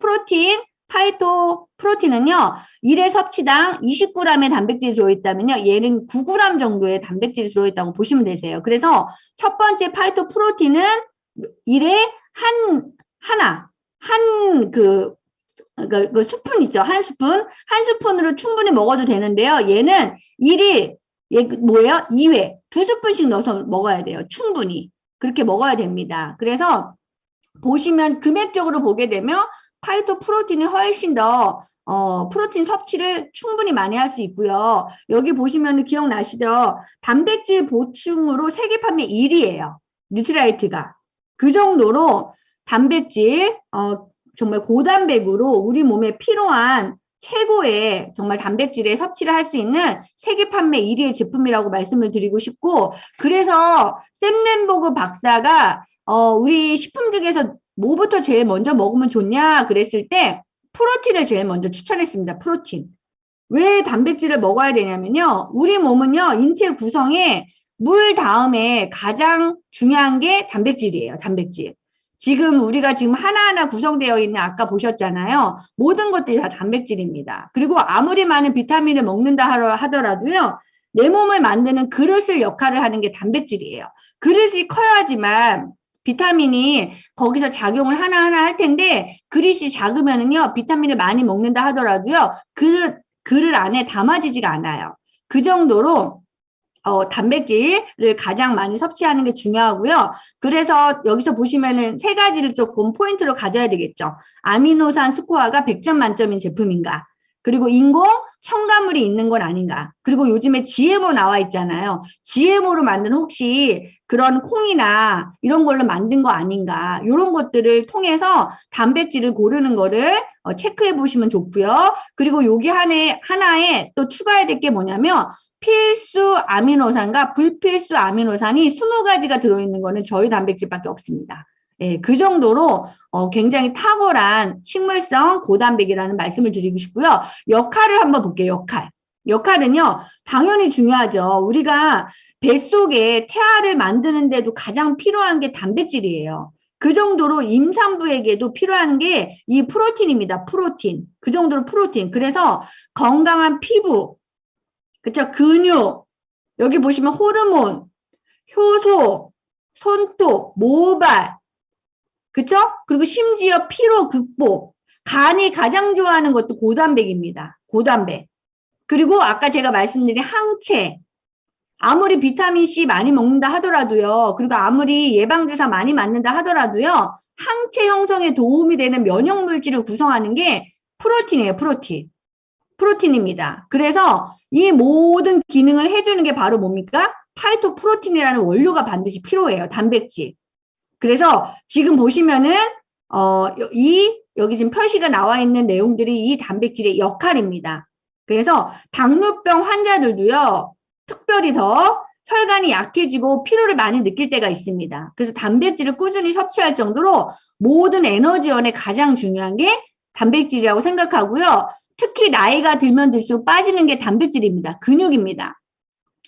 파이토프로틴은요. 1회 섭취당 29g의 단백질이 들어있다면요. 얘는 9g 정도의 단백질이 들어있다고 보시면 되세요. 그래서 첫 번째 파이토프로틴은 1회 그 스푼 있죠. 한 스푼으로 충분히 먹어도 되는데요. 얘는 1일, 뭐예요? 2회, 2스푼씩 넣어서 먹어야 돼요. 충분히. 그렇게 먹어야 됩니다. 그래서 보시면 금액적으로 보게 되면 파이토프로틴이 훨씬 더 프로틴 섭취를 충분히 많이 할 수 있고요. 여기 보시면 기억나시죠? 단백질 보충으로 세계 판매 1위예요. 뉴트라이트가. 그 정도로 단백질, 정말 고단백으로 우리 몸에 필요한 최고의 정말 단백질의 섭취를 할 수 있는 세계 판매 1위의 제품이라고 말씀을 드리고 싶고, 그래서 샘 렌보그 박사가 우리 식품 중에서 뭐부터 제일 먼저 먹으면 좋냐 그랬을 때 프로틴을 제일 먼저 추천했습니다. 프로틴. 왜 단백질을 먹어야 되냐면요. 우리 몸은요. 인체 구성에 물 다음에 가장 중요한 게 단백질이에요. 단백질. 지금 우리가 지금 하나하나 구성되어 있는 아까 보셨잖아요. 모든 것들이 다 단백질입니다. 그리고 아무리 많은 비타민을 먹는다 하더라도요. 내 몸을 만드는 그릇을 역할을 하는 게 단백질이에요. 그릇이 커야지만 비타민이 거기서 작용을 하나하나 할 텐데 그릇이 작으면은요. 비타민을 많이 먹는다 하더라도요. 그릇 안에 담아지지가 않아요. 그 정도로 단백질을 가장 많이 섭취하는 게 중요하고요. 그래서 여기서 보시면은 세 가지를 조금 포인트로 가져야 되겠죠. 아미노산 스코어가 100점 만점인 제품인가? 그리고 인공 첨가물이 있는 건 아닌가? 그리고 요즘에 GMO 나와 있잖아요. GMO로 만든 혹시 그런 콩이나 이런 걸로 만든 거 아닌가? 이런 것들을 통해서 단백질을 고르는 거를 체크해 보시면 좋고요. 그리고 여기 하나에 또 추가해야 될 게 뭐냐면 필수 아미노산과 불필수 아미노산이 20가지가 들어있는 거는 저희 단백질밖에 없습니다. 예, 그 정도로 굉장히 탁월한 식물성 고단백이라는 말씀을 드리고 싶고요. 역할을 한번 볼게요. 역할은요. 당연히 중요하죠. 우리가 뱃속에 태아를 만드는데도 가장 필요한 게 단백질이에요. 그 정도로 임산부에게도 필요한 게 이 프로틴입니다. 프로틴. 그 정도로 프로틴. 그래서 건강한 피부, 그쵸? 근육, 여기 보시면 호르몬, 효소, 손톱, 모발, 그쵸? 그리고 심지어 피로 극복, 간이 가장 좋아하는 것도 고단백입니다. 고단백. 그리고 아까 제가 말씀드린 항체, 아무리 비타민 C 많이 먹는다 하더라도요. 그리고 아무리 예방주사 많이 맞는다 하더라도요. 항체 형성에 도움이 되는 면역 물질을 구성하는 게 프로틴이에요. 프로틴입니다. 그래서 이 모든 기능을 해주는 게 바로 뭡니까? 파이토프로틴이라는 원료가 반드시 필요해요. 단백질. 그래서 지금 보시면은 여기 지금 표시가 나와 있는 내용들이 이 단백질의 역할입니다. 그래서 당뇨병 환자들도요. 특별히 더 혈관이 약해지고 피로를 많이 느낄 때가 있습니다. 그래서 단백질을 꾸준히 섭취할 정도로 모든 에너지원에 가장 중요한 게 단백질이라고 생각하고요. 특히 나이가 들면 들수록 빠지는 게 단백질입니다. 근육입니다.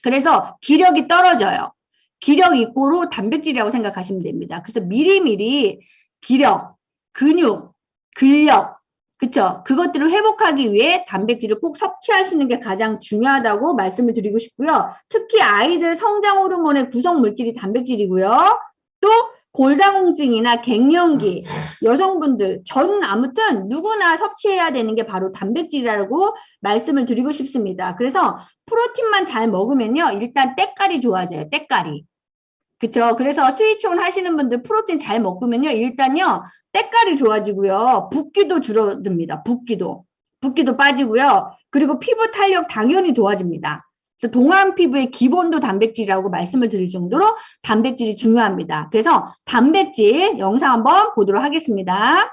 그래서 기력이 떨어져요. 기력 이꼬로 단백질이라고 생각하시면 됩니다. 그래서 미리미리 기력, 근육, 근력, 그쵸? 그것들을 회복하기 위해 단백질을 꼭 섭취하시는 게 가장 중요하다고 말씀을 드리고 싶고요. 특히 아이들 성장 호르몬의 구성 물질이 단백질이고요. 또 골다공증이나 갱년기, 여성분들, 아무튼 누구나 섭취해야 되는 게 바로 단백질이라고 말씀을 드리고 싶습니다. 그래서 프로틴만 잘 먹으면요. 일단 때깔이 좋아져요. 때깔이. 그쵸? 그래서 스위치온 하시는 분들 프로틴 잘 먹으면요. 일단요. 때깔이 좋아지고요. 붓기도 줄어듭니다. 붓기도 빠지고요. 그리고 피부 탄력 당연히 도와집니다. 그래서 동안 피부의 기본도 단백질이라고 말씀을 드릴 정도로 단백질이 중요합니다. 그래서 단백질 영상 한번 보도록 하겠습니다.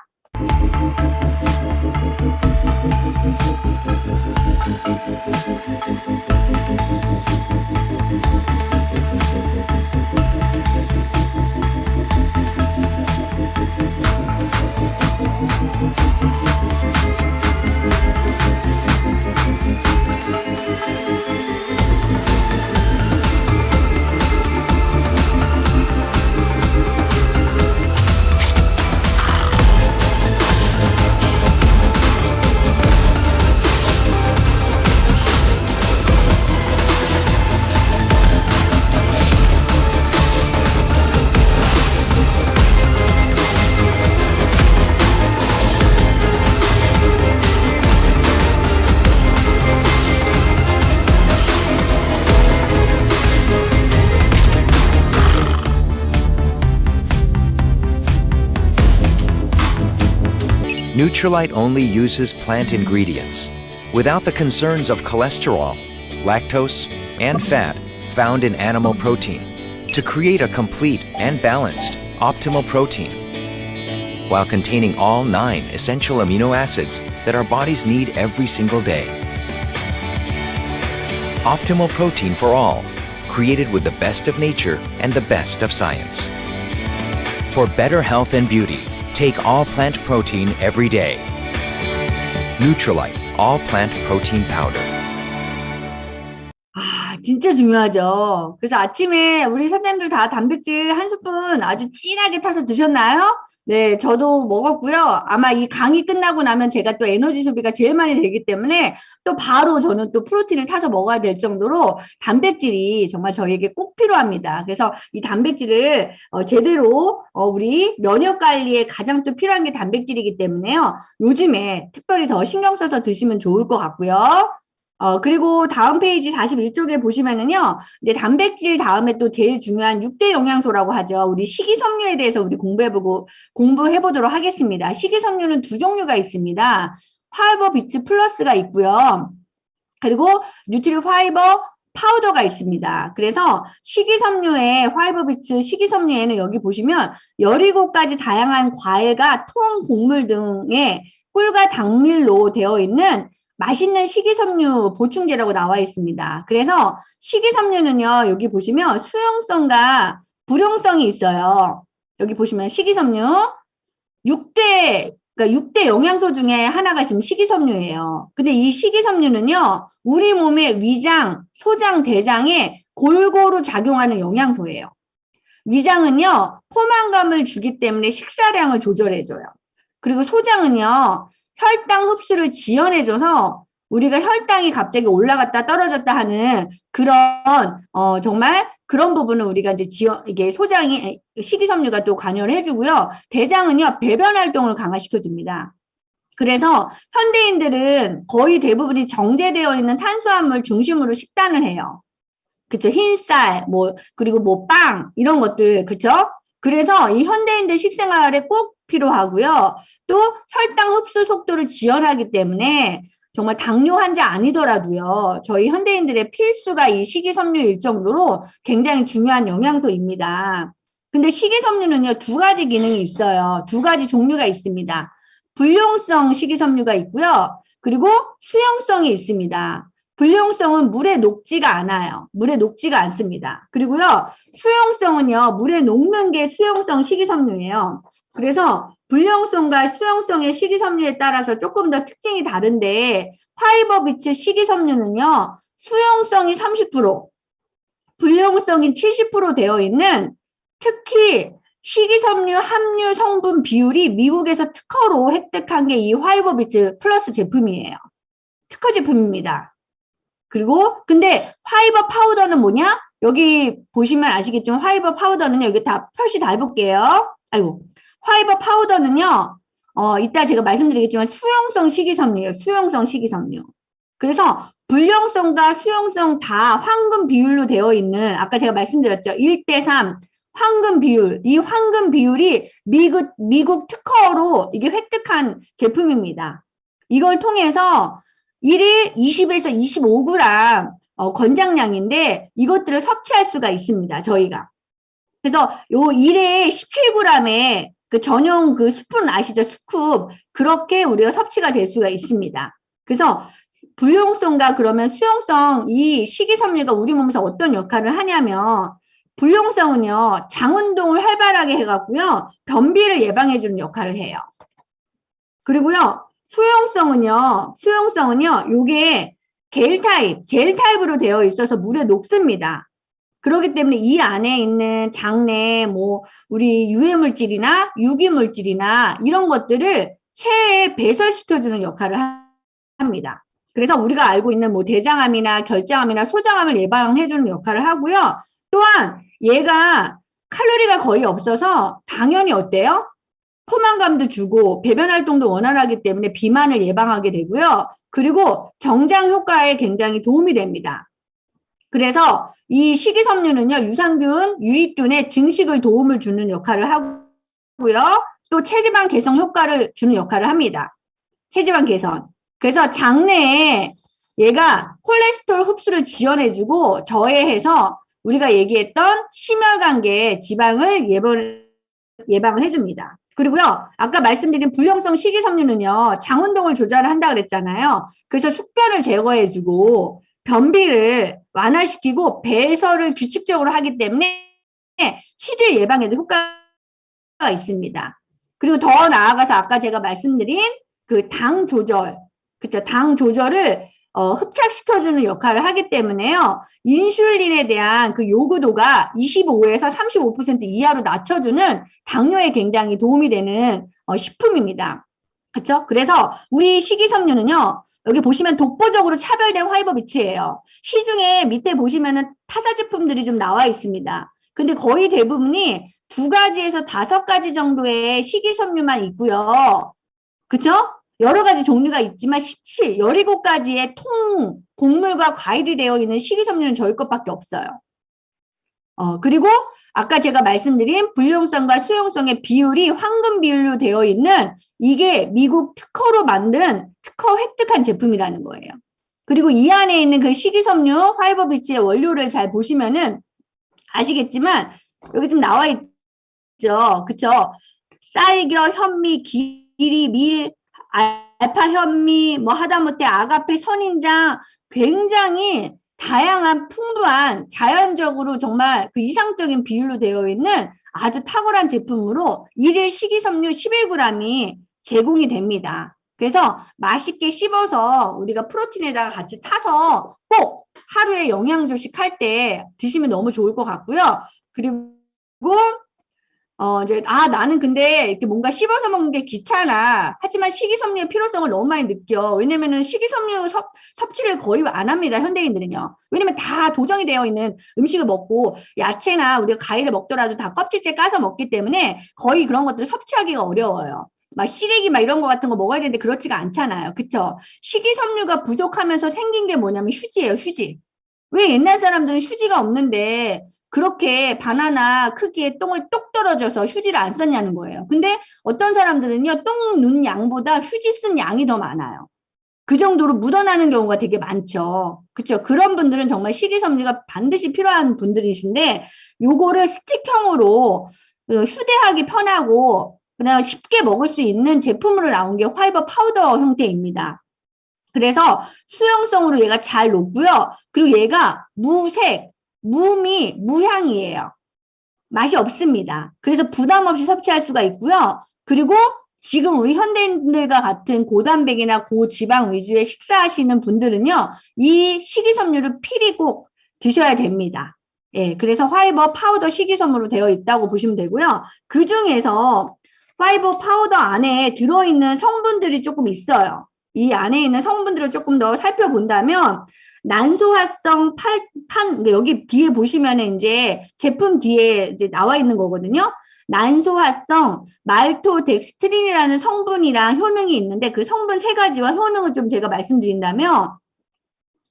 Nutrilite only uses plant ingredients, without the concerns of cholesterol, lactose, and fat found in animal protein, to create a complete and balanced optimal protein, while containing all 9 essential amino acids that our bodies need every single day. Optimal protein for all, created with the best of nature and the best of science. For better health and beauty, take all plant protein every day. Nutrilite all plant protein powder. 진짜 중요하죠. 그래서 아침에 우리 선생님들 다 단백질 한 스푼 아주 진하게 타서 드셨나요? 네, 저도 먹었고요. 아마 이 강의 끝나고 나면 제가 또 에너지 소비가 제일 많이 되기 때문에 또 바로 저는 또 프로틴을 타서 먹어야 될 정도로 단백질이 정말 저희에게 꼭 필요합니다. 그래서 이 단백질을 제대로 우리 면역 관리에 가장 또 필요한 게 단백질이기 때문에요. 요즘에 특별히 더 신경 써서 드시면 좋을 것 같고요. 그리고 다음 페이지 41쪽에 보시면은요, 이제 단백질 다음에 또 제일 중요한 6대 영양소라고 하죠. 우리 식이섬유에 대해서 우리 공부해보도록 하겠습니다. 식이섬유는 2종류가 있습니다. 파이버 비츠 플러스가 있고요. 그리고 뉴트리 파이버 파우더가 있습니다. 그래서 식이섬유에 파이버 비츠 식이섬유에는 여기 보시면 17가지 다양한 과일과 통, 곡물 등의 꿀과 당밀로 되어 있는 맛있는 식이섬유 보충제라고 나와 있습니다. 그래서 식이섬유는요, 여기 보시면 수용성과 불용성이 있어요. 여기 보시면 식이섬유 6대 영양소 중에 하나가 지금 식이섬유예요. 근데 이 식이섬유는요, 우리 몸의 위장, 소장, 대장에 골고루 작용하는 영양소예요. 위장은요, 포만감을 주기 때문에 식사량을 조절해줘요. 그리고 소장은요, 혈당 흡수를 지연해줘서 우리가 혈당이 갑자기 올라갔다 떨어졌다 하는 그런 정말 그런 부분을 우리가 이제 이게 소장이 식이섬유가 또 관여를 해주고요. 대장은요 배변 활동을 강화시켜줍니다. 그래서 현대인들은 거의 대부분이 정제되어 있는 탄수화물 중심으로 식단을 해요. 그쵸? 흰쌀, 뭐, 그리고 뭐 빵, 이런 것들, 그쵸? 그래서 이 현대인들 식생활에 꼭 필요하고요. 또 혈당 흡수 속도를 지연하기 때문에 정말 당뇨 환자 아니더라도요. 저희 현대인들의 필수가 이 식이섬유일 정도로 굉장히 중요한 영양소입니다. 근데 식이섬유는요, 두 가지 기능이 있어요. 두 가지 종류가 있습니다. 불용성 식이섬유가 있고요. 그리고 수용성이 있습니다. 불용성은 물에 녹지가 않아요. 물에 녹지가 않습니다. 그리고요, 수용성은요, 물에 녹는 게 수용성 식이섬유예요. 그래서 불용성과 수용성의 식이섬유에 따라서 조금 더 특징이 다른데, 파이버비츠 식이섬유는요, 수용성이 30%, 불용성이 70% 되어 있는 특히 식이섬유 함유 성분 비율이 미국에서 특허로 획득한 게 이 파이버비츠 플러스 제품이에요. 특허 제품입니다. 그리고 근데 파이버 파우더는 뭐냐? 여기 보시면 아시겠지만 파이버 파우더는요. 여기 다 표시 다 해볼게요. 아이고, 파이버 파우더는요. 이따 제가 말씀드리겠지만 수용성 식이섬유예요. 수용성 식이섬유. 그래서 불용성과 수용성 다 황금 비율로 되어 있는, 아까 제가 말씀드렸죠. 1대3 황금 비율. 이 황금 비율이 미국 특허로 이게 획득한 제품입니다. 이걸 통해서 1일 20에서 25g 권장량인데 이것들을 섭취할 수가 있습니다. 저희가. 그래서 요 1회 17g의 그 전용 그 스푼 아시죠? 스쿱. 그렇게 우리가 섭취가 될 수가 있습니다. 그래서 불용성과 그러면 수용성, 이 식이섬유가 우리 몸에서 어떤 역할을 하냐면, 불용성은요, 장 운동을 활발하게 해갖고요, 변비를 예방해주는 역할을 해요. 그리고요, 수용성은요, 요게 젤 타입으로 되어 있어서 물에 녹습니다. 그렇기 때문에 이 안에 있는 장내, 뭐, 우리 유해물질이나 유기물질이나 이런 것들을 체에 배설시켜주는 역할을 합니다. 그래서 우리가 알고 있는 뭐 대장암이나 결장암이나 소장암을 예방해주는 역할을 하고요. 또한 얘가 칼로리가 거의 없어서 당연히 어때요? 포만감도 주고 배변 활동도 원활하기 때문에 비만을 예방하게 되고요. 그리고 정장 효과에 굉장히 도움이 됩니다. 그래서 이 식이섬유는요, 유산균, 유익균의 증식을 도움을 주는 역할을 하고요. 또 체지방 개선 효과를 주는 역할을 합니다. 체지방 개선. 그래서 장내에 얘가 콜레스테롤 흡수를 지연해주고 저해해서 우리가 얘기했던 심혈관계 지방을 예방을 해줍니다. 그리고요, 아까 말씀드린 불용성 식이섬유는요, 장 운동을 조절한다 그랬잖아요. 그래서 숙변을 제거해주고 변비를 완화시키고 배설을 규칙적으로 하기 때문에 치질 예방에도 효과가 있습니다. 그리고 더 나아가서 아까 제가 말씀드린 그 당 조절, 그쵸? 당 조절을 흡착시켜주는 역할을 하기 때문에요. 인슐린에 대한 그 요구도가 25에서 35% 이하로 낮춰주는 당뇨에 굉장히 도움이 되는 식품입니다. 그렇죠? 그래서 우리 식이섬유는요. 여기 보시면 독보적으로 차별된 파이버비츠예요. 시중에 밑에 보시면은 타사 제품들이 좀 나와 있습니다. 근데 거의 대부분이 2가지에서 5가지 정도의 식이섬유만 있고요. 그렇죠? 여러 가지 종류가 있지만 17가지의 곡물과 과일이 되어 있는 식이섬유는 저희 것밖에 없어요. 그리고 아까 제가 말씀드린 불용성과 수용성의 비율이 황금 비율로 되어 있는 이게 미국 특허로 만든 특허 획득한 제품이라는 거예요. 그리고 이 안에 있는 그 식이섬유 파이버비츠의 원료를 잘 보시면은 아시겠지만 여기 좀 나와 있죠. 그쵸? 쌀겨, 현미, 기리, 밀, 알파 현미, 뭐 하다못해 아가페, 선인장, 굉장히 다양한 풍부한 자연적으로 정말 그 이상적인 비율로 되어 있는 아주 탁월한 제품으로 1일 식이섬유 11g이 제공이 됩니다. 그래서 맛있게 씹어서 우리가 프로틴에다가 같이 타서 꼭 하루에 영양조식 할 때 드시면 너무 좋을 것 같고요. 그리고 이제 나는 근데 이렇게 뭔가 씹어서 먹는 게 귀찮아. 하지만 식이섬유의 필요성을 너무 많이 느껴. 왜냐면은 식이섬유 섭취를 거의 안 합니다. 현대인들은요. 왜냐면 다 도정이 되어 있는 음식을 먹고 야채나 우리가 과일을 먹더라도 다 껍질째 까서 먹기 때문에 거의 그런 것들을 섭취하기가 어려워요. 막 시래기 막 이런 거 같은 거 먹어야 되는데 그렇지가 않잖아요. 그쵸? 식이섬유가 부족하면서 생긴 게 뭐냐면 휴지예요. 휴지. 왜 옛날 사람들은 휴지가 없는데 그렇게 바나나 크기의 똥을 똑 떨어져서 휴지를 안 썼냐는 거예요. 근데 어떤 사람들은요, 똥 눈 양보다 휴지 쓴 양이 더 많아요. 그 정도로 묻어나는 경우가 되게 많죠. 그렇죠? 그런 분들은 정말 식이섬유가 반드시 필요한 분들이신데 요거를 스틱형으로 휴대하기 편하고 그다음 쉽게 먹을 수 있는 제품으로 나온 게 파이버 파우더 형태입니다. 그래서 수용성으로 얘가 잘 녹고요. 그리고 얘가 무색, 무미, 무향이에요. 맛이 없습니다. 그래서 부담 없이 섭취할 수가 있고요. 그리고 지금 우리 현대인들과 같은 고단백이나 고지방 위주의 식사하시는 분들은요, 이 식이섬유를 필히 꼭 드셔야 됩니다. 예, 그래서 파이버 파우더 식이섬유로 되어 있다고 보시면 되고요. 그 중에서 파이버 파우더 안에 들어있는 성분들이 조금 있어요. 이 안에 있는 성분들을 조금 더 살펴본다면, 난소화성 여기 뒤에 보시면은 이제 제품 뒤에 이제 나와 있는 거거든요. 난소화성 말토덱스트린이라는 성분이랑 효능이 있는데 그 성분 3가지와 효능을 좀 제가 말씀드린다면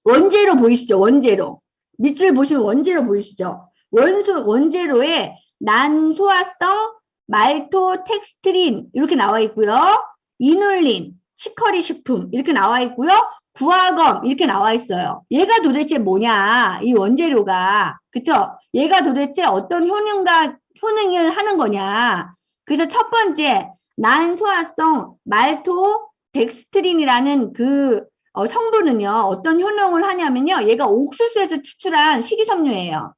원재료 보이시죠? 원재료. 밑줄 보시면 원재료 보이시죠? 원재료에 난소화성 말토덱스트린 이렇게 나와 있고요. 이눌린, 치커리 식품 이렇게 나와 있고요. 구화검 이렇게 나와 있어요. 얘가 도대체 뭐냐? 이 원재료가. 그쵸? 얘가 도대체 어떤 효능을 하는 거냐? 그래서 첫 번째 난소화성 말토덱스트린이라는 그 성분은요. 어떤 효능을 하냐면요. 얘가 옥수수에서 추출한 식이섬유예요.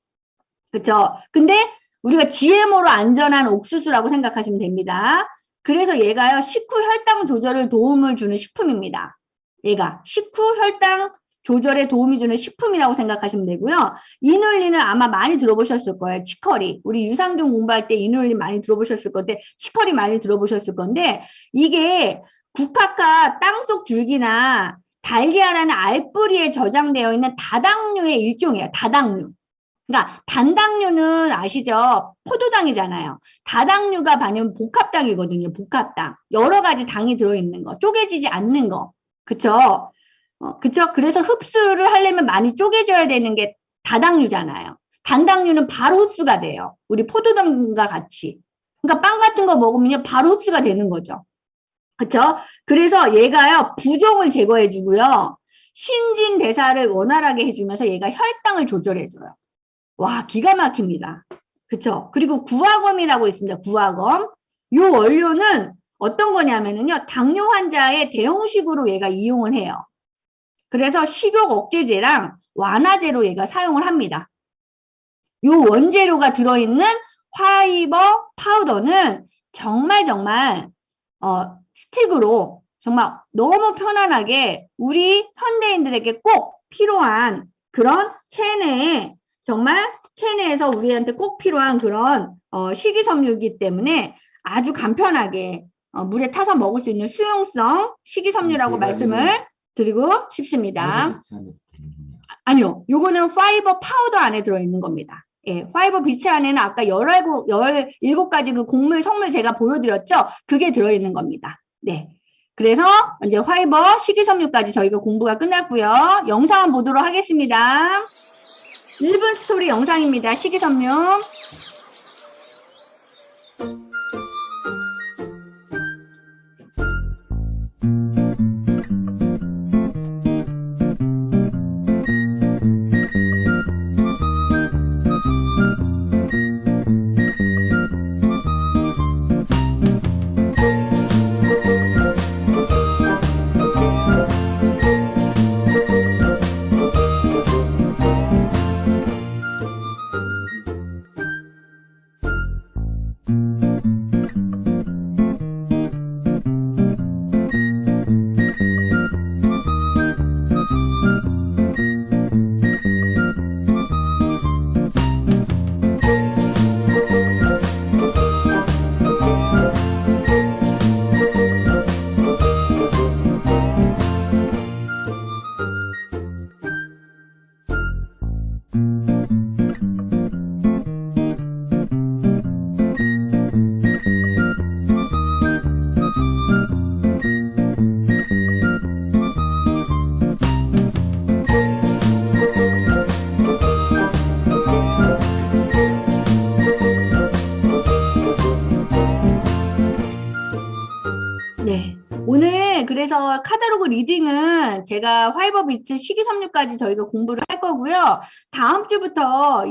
그쵸? 근데 우리가 GMO로 안전한 옥수수라고 생각하시면 됩니다. 그래서 얘가요. 식후 혈당 조절을 도움을 주는 식품입니다. 얘가 식후 혈당 조절에 도움이 주는 식품이라고 생각하시면 되고요. 이눌린을 아마 많이 들어보셨을 거예요. 치커리. 우리 유산균 공부할 때 이눌린 많이 들어보셨을 건데 치커리 많이 들어보셨을 건데 이게 국화과 땅속 줄기나 달걀하는 알뿌리에 저장되어 있는 다당류의 일종이에요. 다당류. 그러니까 단당류는 아시죠? 포도당이잖아요. 다당류가 반면 복합당이거든요. 복합당. 여러 가지 당이 들어있는 거. 쪼개지지 않는 거. 그쵸? 그쵸? 그래서 흡수를 하려면 많이 쪼개져야 되는 게 다당류잖아요. 단당류는 바로 흡수가 돼요. 우리 포도당과 같이. 그러니까 빵 같은 거 먹으면 바로 흡수가 되는 거죠. 그쵸? 그래서 얘가요, 부종을 제거해주고요. 신진대사를 원활하게 해주면서 얘가 혈당을 조절해줘요. 와, 기가 막힙니다. 그쵸? 그리고 구화검이라고 있습니다. 구화검. 이 원료는 어떤 거냐면은요, 당뇨 환자의 대용식으로 얘가 이용을 해요. 그래서 식욕 억제제랑 완화제로 얘가 사용을 합니다. 이 원재료가 들어있는 파이버 파우더는 정말 스틱으로 정말 너무 편안하게 우리 현대인들에게 꼭 필요한 그런 체내에 정말 체내에서 우리한테 꼭 필요한 그런 식이섬유이기 때문에 아주 간편하게 물에 타서 먹을 수 있는 수용성 식이섬유라고 말씀을 드리고 싶습니다. 아니요. 요거는 파이버 파우더 안에 들어있는 겁니다. 예, 파이버 비치 안에는 아까 17가지 그 곡물, 성물 제가 보여드렸죠? 그게 들어있는 겁니다. 네. 그래서 이제 파이버 식이섬유까지 저희가 공부가 끝났고요. 영상 보도록 하겠습니다. 1분 스토리 영상입니다. 식이섬유. 리딩은 제가 화이버 비트 식이섬유까지 저희가 공부를 할 거고요. 다음 주부터